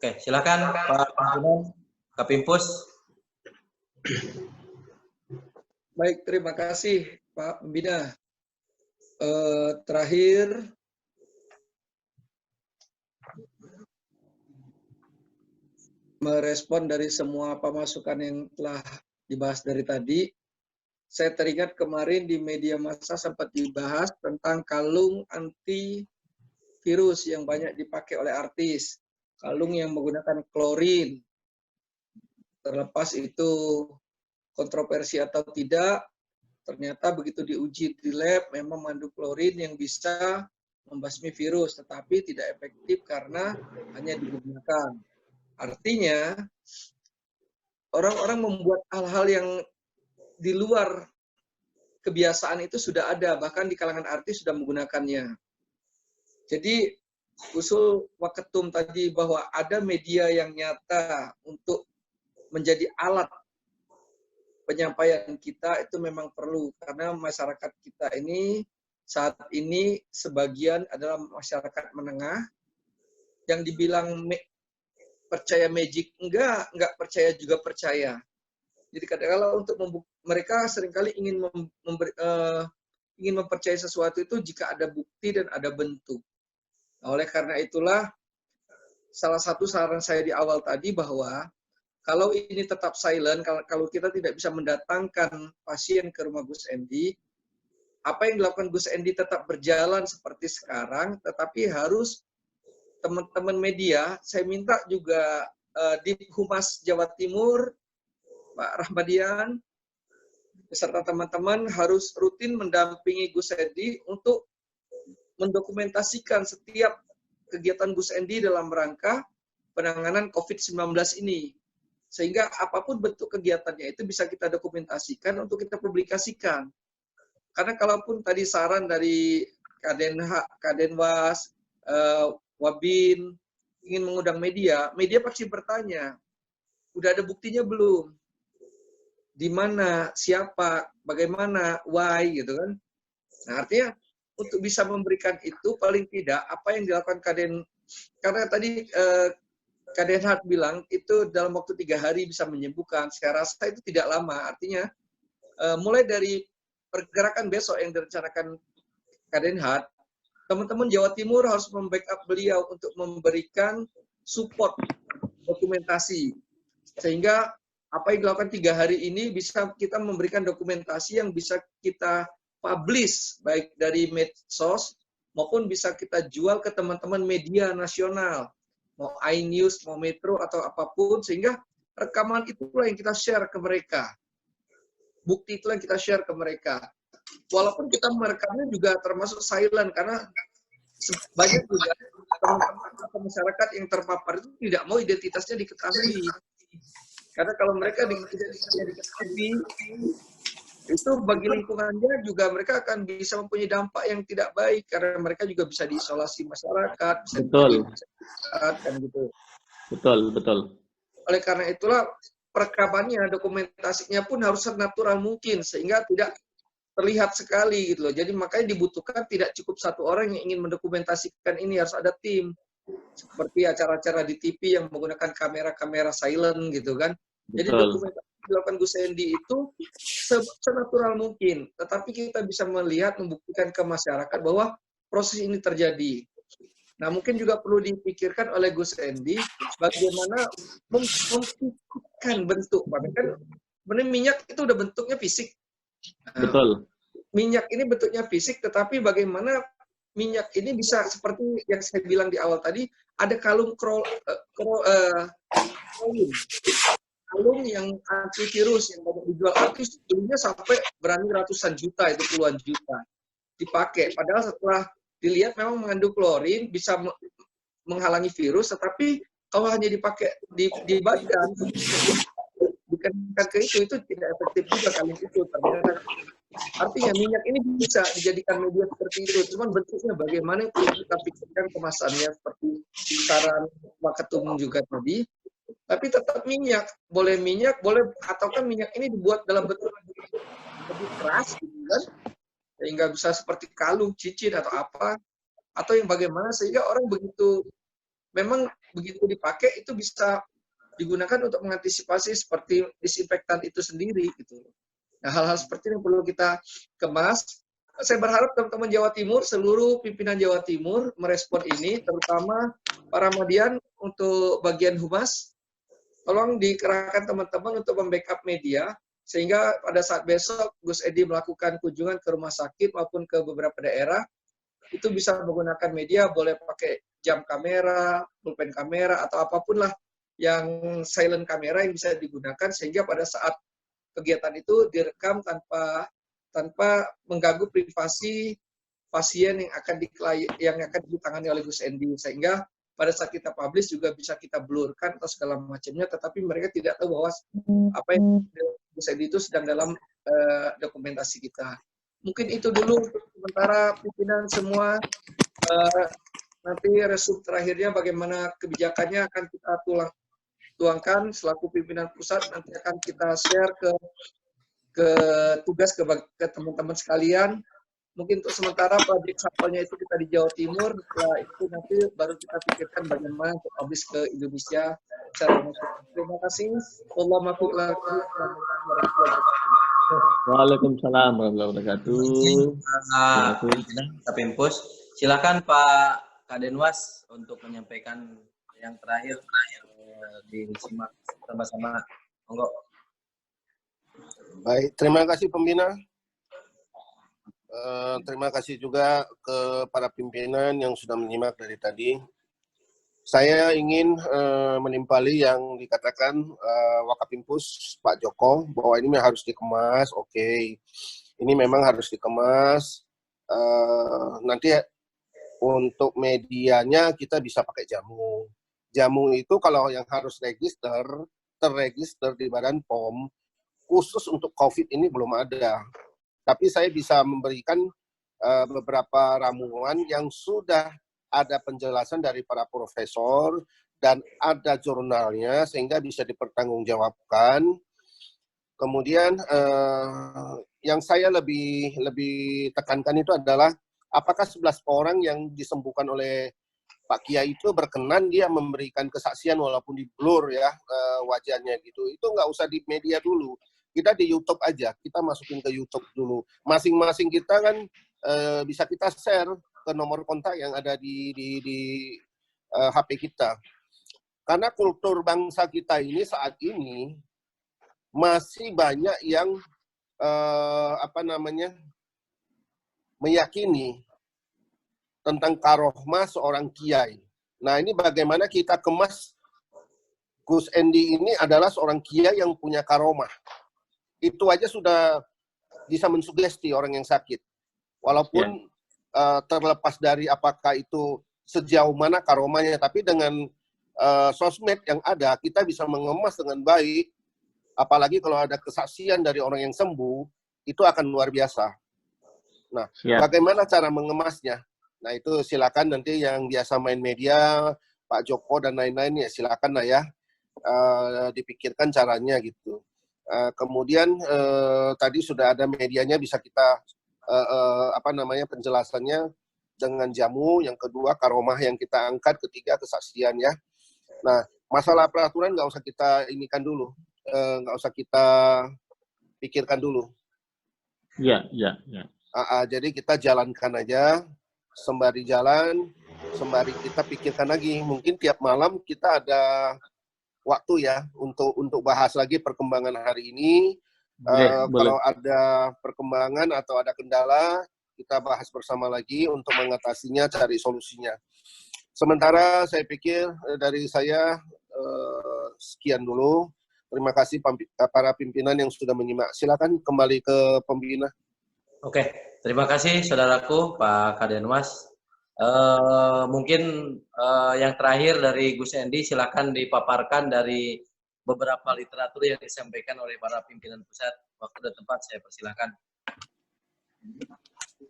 Oke, silakan Pak Pimpinan, Kapimpus. Baik, terima kasih Pak Pembina. Terakhir, merespon dari semua pemasukan yang telah dibahas dari tadi, saya teringat kemarin di media massa sempat dibahas tentang kalung anti virus yang banyak dipakai oleh artis. Kalung yang menggunakan klorin. Terlepas itu kontroversi atau tidak, ternyata begitu diuji di lab memang mengandung klorin yang bisa membasmi virus, tetapi tidak efektif karena hanya digunakan. Artinya, orang-orang membuat hal-hal yang di luar kebiasaan itu sudah ada, bahkan di kalangan artis sudah menggunakannya. Jadi, usul Waketum tadi bahwa ada media yang nyata untuk menjadi alat penyampaian kita itu memang perlu, karena masyarakat kita ini saat ini sebagian adalah masyarakat menengah yang dibilang percaya magic, enggak percaya juga percaya. Jadi kadang-kadang untuk mereka seringkali ingin mempercayai sesuatu itu jika ada bukti dan ada bentuk. Nah, oleh karena itulah salah satu saran saya di awal tadi bahwa kalau ini tetap silent, kalau kita tidak bisa mendatangkan pasien ke rumah Gus Hendy, apa yang dilakukan Gus Hendy tetap berjalan seperti sekarang, tetapi harus teman-teman media, saya minta juga di Humas Jawa Timur, Pak Rahmadian, beserta teman-teman harus rutin mendampingi Gus Hendy untuk mendokumentasikan setiap kegiatan Gus Hendy dalam rangka penanganan COVID-19 ini. Sehingga apapun bentuk kegiatannya itu bisa kita dokumentasikan untuk kita publikasikan. Karena kalaupun tadi saran dari Kadenwas, Wabin, ingin mengundang media, media pasti bertanya, udah ada buktinya belum? Di mana, siapa, bagaimana, why, gitu kan. Nah, artinya untuk bisa memberikan itu paling tidak apa yang dilakukan karena tadi Kadenhat bilang itu dalam waktu 3 hari bisa menyembuhkan. Saya rasa itu tidak lama. Artinya mulai dari pergerakan besok yang direncanakan Kadenhat, teman-teman Jawa Timur harus membackup beliau untuk memberikan support dokumentasi. Sehingga apa yang dilakukan 3 hari ini bisa kita memberikan dokumentasi yang bisa kita publish baik dari medsos maupun bisa kita jual ke teman-teman media nasional, mau iNews, mau Metro atau apapun, sehingga rekaman itulah yang kita share ke mereka. Bukti itulah yang kita share ke mereka. Walaupun kita merekamnya juga termasuk silent karena banyak juga teman-teman masyarakat yang terpapar itu tidak mau identitasnya diketahui. Karena kalau mereka diketahui, itu bagi lingkungannya juga mereka akan bisa mempunyai dampak yang tidak baik karena mereka juga bisa diisolasi masyarakat, bisa kan gitu. Betul. Oleh karena itulah perekamannya, dokumentasinya pun harus senatural mungkin sehingga tidak terlihat sekali gitu loh. Jadi makanya dibutuhkan tidak cukup satu orang yang ingin mendokumentasikan ini, harus ada tim. Seperti acara-acara di TV yang menggunakan kamera-kamera silent gitu kan. Jadi dokumentasi dilakukan Gus Hendy itu senatural mungkin, tetapi kita bisa melihat, membuktikan ke masyarakat bahwa proses ini terjadi. Nah, mungkin juga perlu dipikirkan oleh Gus Hendy bagaimana memfikirkan bentuk. Kan benar minyak itu udah bentuknya fisik. Betul. Minyak ini bentuknya fisik, tetapi bagaimana minyak ini bisa seperti yang saya bilang di awal tadi, ada kalung kalung yang antivirus yang banyak dijual artis, belinya sampai berani ratusan juta, itu puluhan juta. dipakai. Padahal setelah dilihat memang mengandung klorin, bisa menghalangi virus, tetapi kalau hanya dipakai di badan, dikenakan ke itu tidak efektif juga kali itu ternyata. Artinya minyak ini bisa dijadikan media seperti itu, cuman bentuknya bagaimana perlu kita pikirkan kemasannya seperti saran Pak Ketum juga tadi. Tapi tetap minyak, boleh ataukah minyak ini dibuat dalam bentuk lebih keras, gitu kan? Sehingga bisa seperti kalung, cincin atau apa, atau yang bagaimana sehingga orang begitu dipakai itu bisa digunakan untuk mengantisipasi seperti disinfektan itu sendiri gitu. Nah, hal-hal seperti ini perlu kita kemas. Saya berharap teman-teman Jawa Timur, seluruh pimpinan Jawa Timur merespon ini, terutama para Madian untuk bagian humas. Tolong dikerahkan teman-teman untuk membackup media, sehingga pada saat besok Gus Edi melakukan kunjungan ke rumah sakit maupun ke beberapa daerah, itu bisa menggunakan media, boleh pakai jam kamera, pulpen kamera, atau apapun lah yang silent kamera yang bisa digunakan, sehingga pada saat kegiatan itu direkam tanpa mengganggu privasi pasien yang akan ditangani oleh Gus Endi, sehingga pada saat kita publish juga bisa kita blurkan atau segala macamnya, tetapi mereka tidak tahu bahwa apa yang Gus Endi itu sedang dalam dokumentasi kita. Mungkin itu dulu untuk sementara pimpinan semua. Nanti resum terakhirnya bagaimana kebijakannya akan kita tuangkan selaku pimpinan pusat, nanti akan kita share ke tugas ke teman-teman sekalian. Mungkin untuk sementara project sampelnya itu kita di Jawa Timur, setelah itu nanti baru kita pikirkan bagaimana untuk publish ke Indonesia secara nasional. Terima kasih. Waalaikumsalam warahmatullahi wabarakatuh. Kapimpus, silakan Pak Kadenwas untuk menyampaikan yang terakhir disimak sama-sama. Monggo. Baik, terima kasih pembina. Terima kasih juga ke para pimpinan yang sudah menyimak dari tadi. Saya ingin menimpali yang dikatakan Wakapimpus Pak Joko, bahwa ini harus dikemas. Oke, ini memang harus dikemas. Nanti untuk medianya kita bisa pakai jamu. Jamu itu kalau yang harus terregister di Badan POM, khusus untuk COVID ini belum ada. Tapi saya bisa memberikan beberapa ramuan yang sudah ada penjelasan dari para profesor dan ada jurnalnya sehingga bisa dipertanggungjawabkan. Kemudian yang saya lebih tekankan itu adalah apakah 11 orang yang disembuhkan oleh Pak Kiai itu berkenan dia memberikan kesaksian walaupun di blur ya wajahnya gitu. Itu nggak usah di media dulu. Kita di YouTube aja, kita masukin ke YouTube dulu. Masing-masing kita kan bisa kita share ke nomor kontak yang ada di HP kita. Karena kultur bangsa kita ini saat ini masih banyak yang meyakini tentang karohmah seorang kiai. Nah, ini bagaimana kita kemas Gus Endi ini adalah seorang kiai yang punya karomah. Itu aja sudah bisa mensugesti orang yang sakit. Walaupun terlepas dari apakah itu sejauh mana karomanya, tapi dengan sosmed yang ada, kita bisa mengemas dengan baik, apalagi kalau ada kesaksian dari orang yang sembuh, itu akan luar biasa. Nah, bagaimana cara mengemasnya? Nah, itu silakan nanti yang biasa main media, Pak Joko dan lain-lain, ya silakan lah ya, dipikirkan caranya gitu. Kemudian tadi sudah ada medianya, bisa kita penjelasannya dengan jamu. Yang kedua karomah yang kita angkat, ketiga kesaksian ya. Nah, masalah peraturan nggak usah kita inikan dulu, nggak usah kita pikirkan dulu. Iya. Jadi kita jalankan aja, sembari jalan, sembari kita pikirkan lagi. Mungkin tiap malam kita ada waktu ya untuk bahas lagi perkembangan hari ini. Kalau ada perkembangan atau ada kendala, kita bahas bersama lagi untuk mengatasinya, cari solusinya. Sementara saya pikir dari saya sekian dulu. Terima kasih para pimpinan yang sudah menyimak. Silakan kembali ke pembina. Oke, terima kasih saudaraku Pak Kadenwas. Mungkin yang terakhir dari Gus Endi, silakan dipaparkan dari beberapa literatur yang disampaikan oleh para pimpinan pusat. Waktu dan tempat saya persilakan.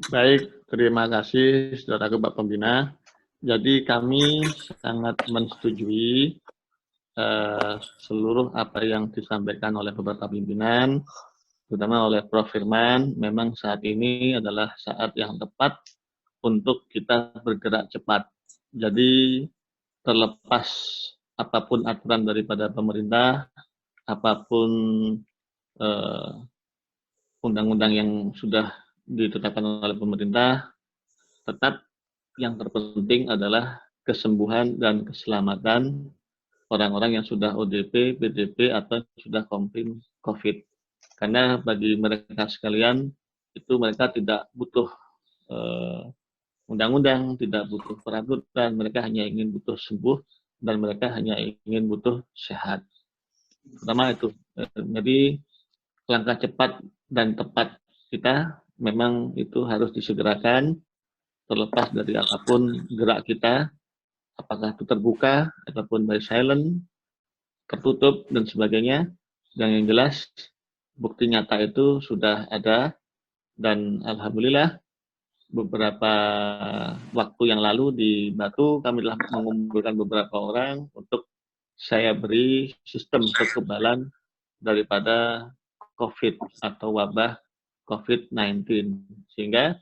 Baik, terima kasih saudaraku Pak Pembina. Jadi kami sangat menyetujui seluruh apa yang disampaikan oleh beberapa pimpinan, terutama oleh Prof. Firman. Memang saat ini adalah saat yang tepat untuk kita bergerak cepat. Jadi terlepas apapun aturan daripada pemerintah, apapun undang-undang yang sudah ditetapkan oleh pemerintah, tetap yang terpenting adalah kesembuhan dan keselamatan orang-orang yang sudah ODP, PDP, atau sudah confirm COVID. Karena bagi mereka sekalian, itu mereka tidak butuh undang-undang, tidak butuh peraturan, mereka hanya ingin butuh sembuh, dan mereka hanya ingin butuh sehat. Pertama itu. Jadi langkah cepat dan tepat kita memang itu harus disegerakan, terlepas dari apapun gerak kita, apakah itu terbuka ataupun by silent, tertutup dan sebagainya. Dan yang jelas bukti nyata itu sudah ada, dan alhamdulillah beberapa waktu yang lalu di Batu kami telah mengumpulkan beberapa orang untuk saya beri sistem kekebalan daripada COVID atau wabah COVID-19, sehingga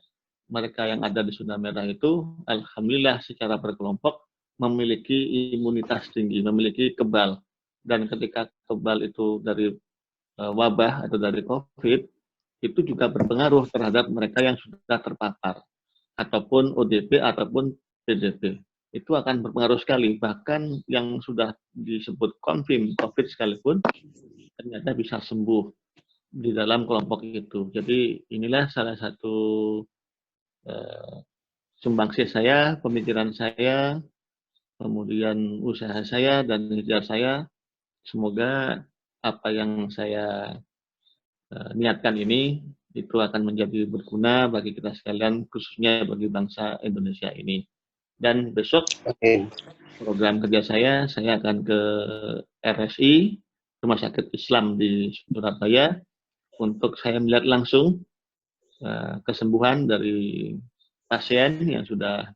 mereka yang ada di zona merah itu alhamdulillah secara berkelompok memiliki imunitas tinggi, memiliki kebal. Dan ketika kebal itu dari wabah atau dari COVID, itu juga berpengaruh terhadap mereka yang sudah terpapar, ataupun ODP ataupun PDP. Itu akan berpengaruh sekali. Bahkan yang sudah disebut confirm COVID sekalipun, ternyata bisa sembuh di dalam kelompok itu. Jadi inilah salah satu sumbangsi saya, pemikiran saya, kemudian usaha saya dan ikhtiar saya. Semoga apa yang saya niatkan ini itu akan menjadi berguna bagi kita sekalian, khususnya bagi bangsa Indonesia ini. Dan besok program kerja saya akan ke RSI, Rumah Sakit Islam di Surabaya, untuk saya melihat langsung kesembuhan dari pasien yang sudah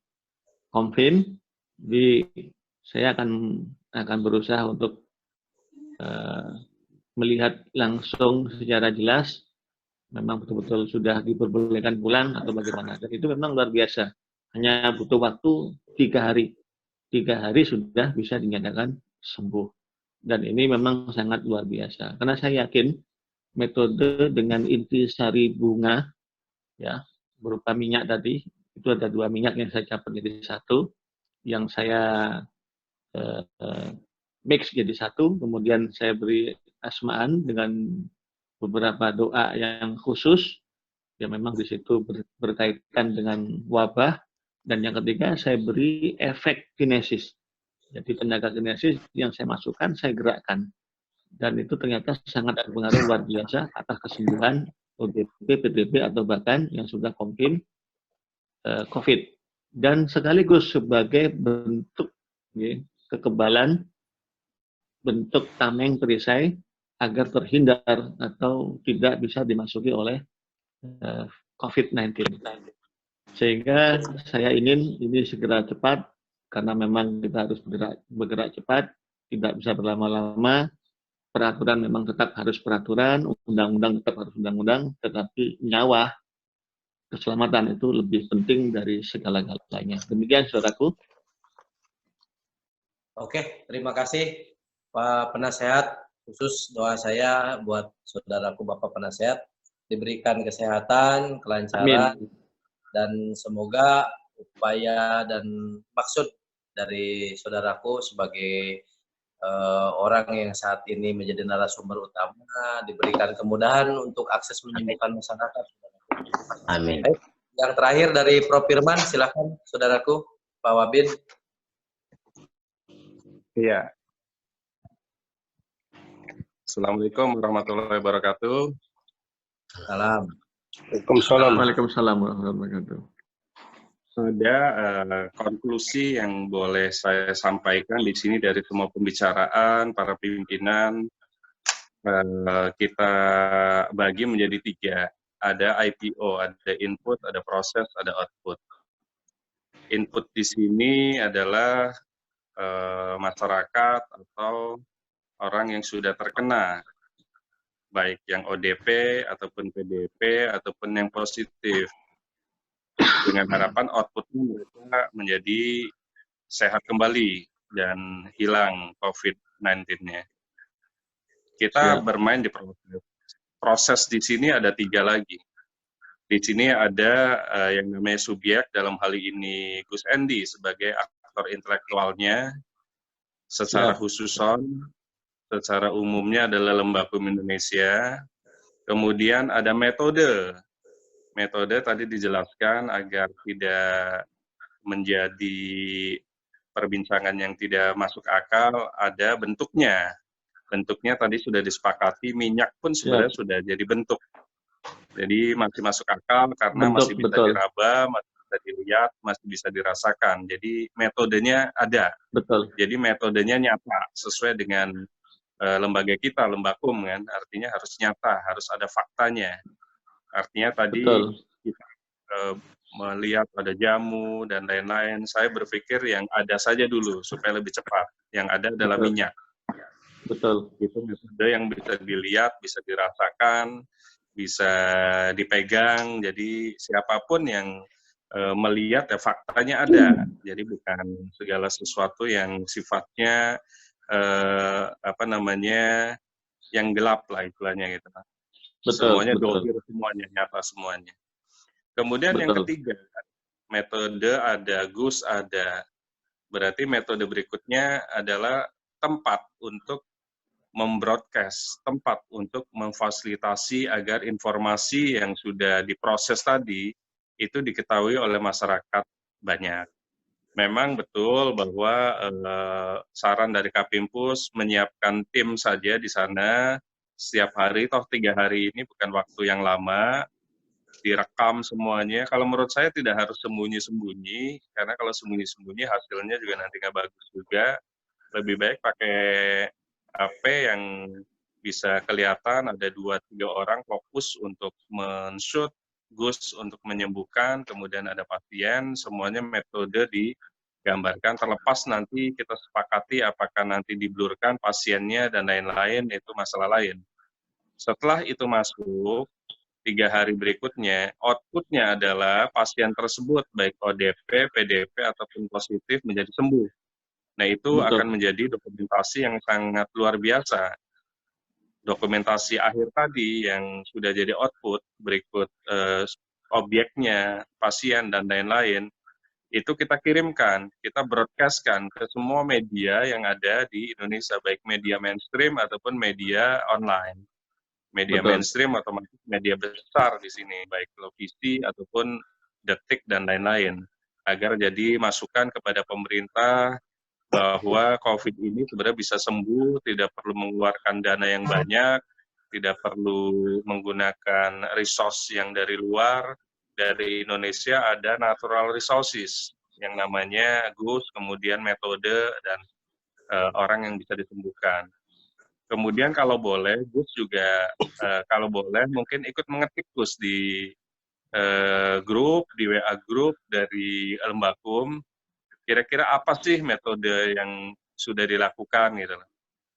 confirm. Jadi saya akan berusaha untuk melihat langsung secara jelas memang betul-betul sudah diperbolehkan pulang atau bagaimana. Dan itu memang luar biasa. Hanya butuh waktu 3 hari. 3 hari sudah bisa dinyatakan sembuh. Dan ini memang sangat luar biasa. Karena saya yakin metode dengan intisari bunga, ya, berupa minyak tadi, itu ada 2 minyak yang saya campur jadi satu, yang saya mix jadi satu, kemudian saya beri asmaan dengan beberapa doa yang khusus, yang memang di situ berkaitan dengan wabah. Dan yang ketiga, saya beri efek kinesis. Jadi tenaga kinesis yang saya masukkan, saya gerakkan. Dan itu ternyata sangat berpengaruh luar biasa atas kesembuhan ODP, PDP, atau bahkan yang sudah confirm COVID. Dan sekaligus sebagai bentuk kekebalan, bentuk tameng perisai agar terhindar atau tidak bisa dimasuki oleh COVID-19. Sehingga saya ingin ini segera cepat, karena memang kita harus bergerak cepat, tidak bisa berlama-lama. Peraturan memang tetap harus peraturan, undang-undang tetap harus undang-undang, tetapi nyawa, keselamatan itu lebih penting dari segala-galanya. Demikian, saudaraku. Oke, terima kasih Pak Penasehat. Khusus doa saya buat saudaraku Bapak Penasehat, diberikan kesehatan, kelancaran, Amin. Dan semoga upaya dan maksud dari saudaraku sebagai orang yang saat ini menjadi narasumber utama diberikan kemudahan untuk akses menyembuhkan masyarakat. Amin. Baik, yang terakhir dari Prof. Firman, silakan saudaraku, Pak Wabin. Iya. Assalamualaikum warahmatullahi wabarakatuh. Salam. Waalaikumsalam. Waalaikumsalam warahmatullahi wabarakatuh. Ada konklusi yang boleh saya sampaikan di sini dari semua pembicaraan para pimpinan. Kita bagi menjadi 3. Ada IPO, ada input, ada proses, ada output. Input di sini adalah masyarakat atau orang yang sudah terkena, baik yang ODP ataupun PDP ataupun yang positif. Dengan harapan outputnya mereka menjadi sehat kembali dan hilang COVID-19-nya. Kita bermain di proses. Proses di sini ada 3 lagi. Di sini ada yang namanya subjek, dalam hal ini Gus Endi sebagai aktor intelektualnya, secara khususon, secara umumnya adalah Lembakum Indonesia. Kemudian ada metode. Metode tadi dijelaskan agar tidak menjadi perbincangan yang tidak masuk akal, ada bentuknya. Bentuknya tadi sudah disepakati, minyak pun sebenarnya sudah jadi bentuk. Jadi masih masuk akal karena masih bisa diraba, masih bisa dilihat, masih bisa dirasakan. Jadi metodenya ada. Jadi metodenya nyata, sesuai dengan lembaga kita, Lembakum kan, artinya harus nyata, harus ada faktanya. Artinya tadi kita melihat ada jamu dan lain-lain, saya berpikir yang ada saja dulu supaya lebih cepat. Yang ada adalah minyak. Itu metode yang bisa dilihat, bisa dirasakan, bisa dipegang. Jadi siapapun yang melihat ya faktanya ada. Jadi bukan segala sesuatu yang sifatnya yang gelap lah istilahnya gitu. Semuanya dohir, semuanya nyata semuanya. Kemudian yang ketiga, metode ada, Gus ada. Berarti metode berikutnya adalah tempat untuk membroadcast, tempat untuk memfasilitasi agar informasi yang sudah diproses tadi itu diketahui oleh masyarakat banyak. Memang betul bahwa saran dari Kapimpus menyiapkan tim saja di sana setiap hari, toh 3 hari ini bukan waktu yang lama, direkam semuanya. Kalau menurut saya tidak harus sembunyi-sembunyi, karena kalau sembunyi-sembunyi hasilnya juga nanti nggak bagus juga. Lebih baik pakai HP yang bisa kelihatan, ada 2-3 orang fokus untuk men-shoot, Gus untuk menyembuhkan, kemudian ada pasien, semuanya metode digambarkan, terlepas nanti kita sepakati apakah nanti diblurkan pasiennya dan lain-lain, itu masalah lain. Setelah itu masuk, 3 hari berikutnya, outputnya adalah pasien tersebut, baik ODP, PDP, ataupun positif menjadi sembuh. Nah, itu akan menjadi dokumentasi yang sangat luar biasa. Dokumentasi akhir tadi yang sudah jadi output, berikut objeknya, pasien, dan lain-lain, itu kita kirimkan, kita broadcastkan ke semua media yang ada di Indonesia, baik media mainstream ataupun media online. Media mainstream otomatis media besar di sini, baik televisi ataupun Detik dan lain-lain, agar jadi masukan kepada pemerintah bahwa COVID ini sebenarnya bisa sembuh, tidak perlu mengeluarkan dana yang banyak, tidak perlu menggunakan resource yang dari luar. Dari Indonesia ada natural resources yang namanya Gus, kemudian metode dan orang yang bisa disembuhkan. Kemudian kalau boleh, Gus juga kalau boleh mungkin ikut mengetik Gus di grup, di WA grup dari Lembakum, kira-kira apa sih metode yang sudah dilakukan gitu loh.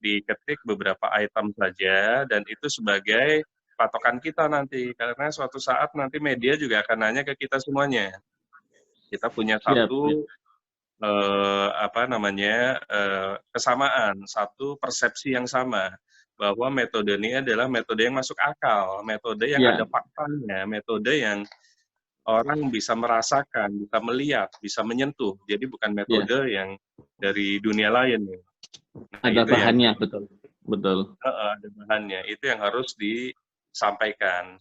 Diketik beberapa item saja dan itu sebagai patokan kita nanti, karena suatu saat nanti media juga akan nanya ke kita semuanya. Kita punya satu kesamaan, satu persepsi yang sama bahwa metode ini adalah metode yang masuk akal, metode yang ada faktanya, metode yang orang bisa merasakan, bisa melihat, bisa menyentuh. Jadi bukan metode yang dari dunia lain. Nah, ada bahannya, betul. Ada bahannya. Itu yang harus disampaikan.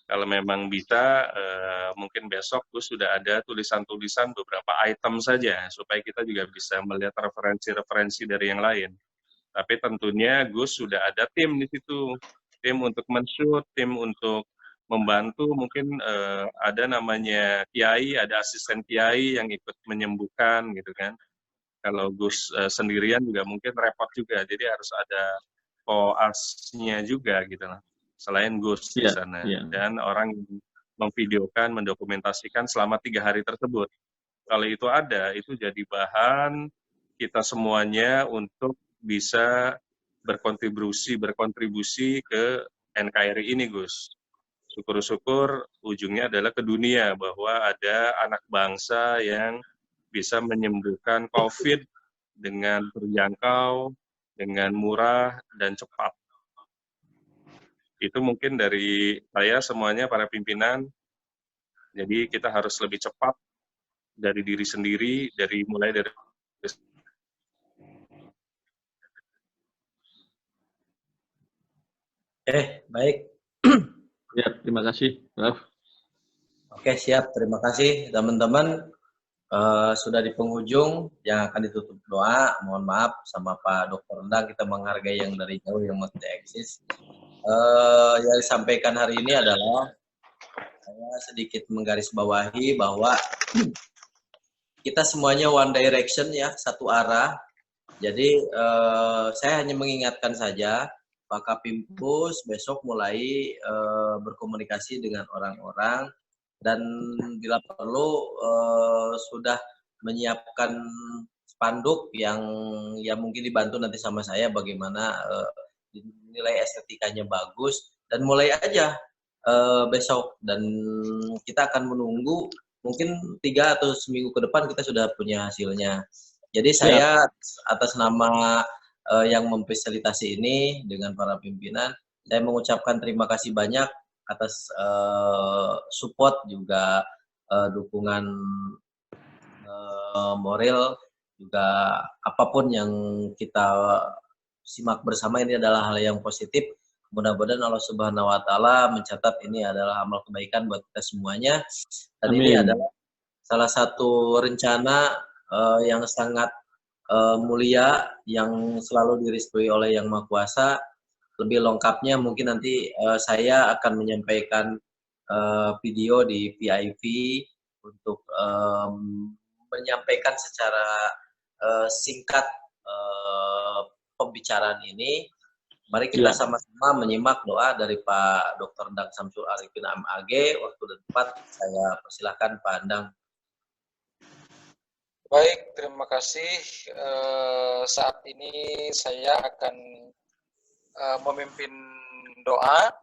Kalau memang bisa, mungkin besok Gus sudah ada tulisan-tulisan beberapa item saja, supaya kita juga bisa melihat referensi-referensi dari yang lain. Tapi tentunya Gus sudah ada tim di situ. Tim untuk men-shoot, tim untuk membantu, mungkin ada namanya kiai, ada asisten kiai yang ikut menyembuhkan gitu kan. Kalau Gus sendirian juga mungkin repot juga, jadi harus ada koasnya juga gitu lah, selain Gus di sana. Dan orang yang memvideokan, mendokumentasikan selama 3 hari tersebut. Kalau itu ada, itu jadi bahan kita semuanya untuk bisa berkontribusi ke NKRI ini, Gus. Syukur-syukur ujungnya adalah ke dunia, bahwa ada anak bangsa yang bisa menyembuhkan COVID dengan terjangkau, dengan murah, dan cepat. Itu mungkin dari saya semuanya, para pimpinan. Jadi kita harus lebih cepat dari diri sendiri, mulai dari baik. Ya, terima kasih, Prof. Oke, siap. Terima kasih, teman-teman. Sudah di penghujung, yang akan ditutup doa. Mohon maaf sama Pak Dr. Endang, kita menghargai yang dari jauh yang masih eksis. Yang disampaikan hari ini adalah saya sedikit menggarisbawahi bahwa kita semuanya one direction ya, satu arah. Jadi saya hanya mengingatkan saja, Pak Kapimpus besok mulai berkomunikasi dengan orang-orang, dan bila perlu sudah menyiapkan spanduk yang ya mungkin dibantu nanti sama saya bagaimana nilai estetikanya bagus, dan mulai aja besok, dan kita akan menunggu mungkin 3 atau seminggu ke depan kita sudah punya hasilnya. Jadi saya atas nama yang memfasilitasi ini dengan para pimpinan, saya mengucapkan terima kasih banyak atas support juga dukungan moral, juga apapun yang kita simak bersama, ini adalah hal yang positif. Mudah-mudahan Allah Subhanahu wa Ta'ala mencatat ini adalah amal kebaikan buat kita semuanya. Dan ini adalah salah satu rencana yang sangat mulia yang selalu direstui oleh Yang Maha Kuasa. Lebih lengkapnya mungkin nanti saya akan menyampaikan video di PIV untuk menyampaikan secara singkat pembicaraan ini. Mari kita sama-sama menyimak doa dari Pak Dr. Endang Samsul Arifin MAG. Waktu dan tempat saya persilahkan Pak Endang. Baik, terima kasih. Saat ini saya akan memimpin doa,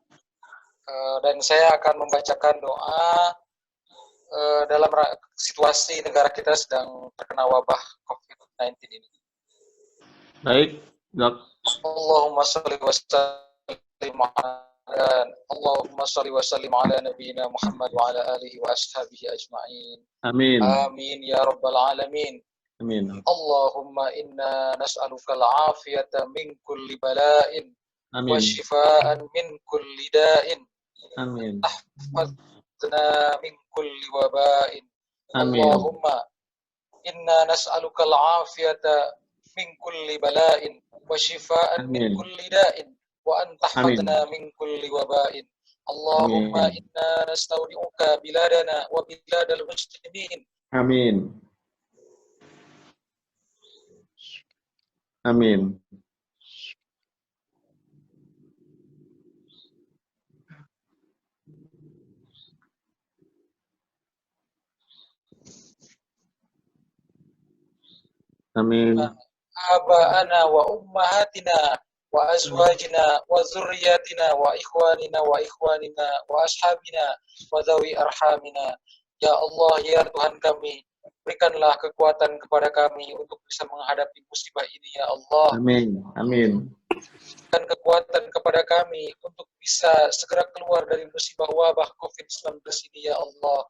dan saya akan membacakan doa dalam situasi negara kita sedang terkena wabah COVID-19 ini. Baik, Dok. Allahumma sholli wa sallim ala nabiyyina Muhammad wa ala alihi wa ashabihi ajma'in. Amin. Amin ya rabbal alamin. Amin. Allahumma inna nas'aluka al-afiyata min kulli bala'in wa Amin. shifaan min kulli da'in. Amin. Ahfadna min kulli waba'in. Amin. Allahumma inna nas'aluka al-afiyata min kulli bala'in wa shifaan min kulli da'in wa an tahfadna min kulli waba'in. Allahumma inna nastaudi'uka biladana wa biladal muslimin. Amin. Amin. Amin. Aba'ana wa ummahatina wa azwajina wa zurriyatina wa ikhwanina wa ashabina wa dhawi arhamina. Ya Allah, ya Tuhan kami, berikanlah kekuatan kepada kami untuk bisa menghadapi musibah ini, ya Allah. Amin. Amin. Berikan kekuatan kepada kami untuk bisa segera keluar dari musibah wabah COVID-19 ini, ya Allah.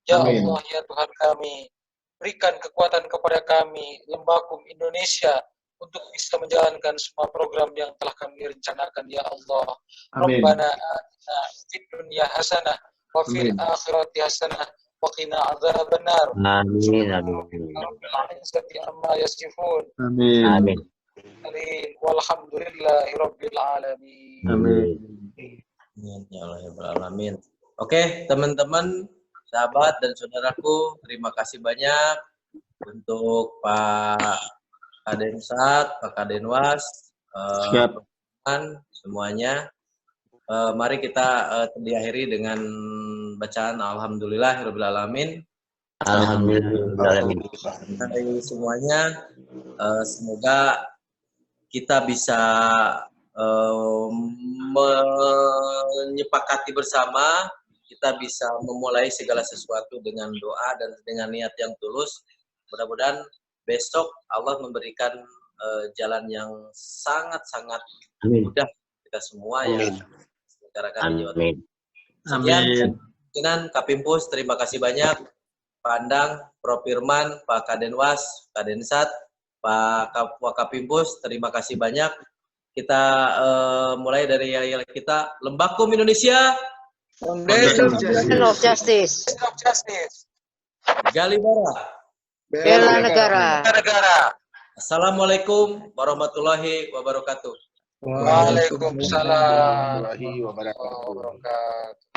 Ya Amin. Allah, ya Tuhan kami, berikan kekuatan kepada kami, Lembakum Indonesia, untuk bisa menjalankan semua program yang telah kami rencanakan, ya Allah. Amin. Rabbana atina fid dunya hasanah wa fil akhirati hasanah wa qina adzabannar. Amin. Amin. Rabbil izzati amma yasifun. Amin. Amin. Walhamdulillahi rabbil alamin. Amin. Ya Allah ya Rabbal alamin. Oke, teman-teman, sahabat dan saudaraku, terima kasih banyak untuk Pak Kadensat, Pak Kadenwas, semuanya. Mari kita diakhiri dengan bacaan Alhamdulillahirabbil alamin. Alhamdulillah. Dari semuanya, semoga kita bisa menyepakati bersama, kita bisa memulai segala sesuatu dengan doa dan dengan niat yang tulus. Mudah-mudahan besok Allah memberikan jalan yang sangat-sangat mudah kita semua yang masyarakat di Jawa Timur. Sekian Kapimpus, terima kasih banyak. Pak Andang, Prof. Firman, Pak Kadenwas, Kadensat, Pak Wakapimpus, terima kasih banyak. Kita mulai dari kita, Lembakum Indonesia, Foundation of Justice. Galibara, Bela negara. Assalamualaikum warahmatullahi wabarakatuh. Waalaikumsalam warahmatullahi wabarakatuh.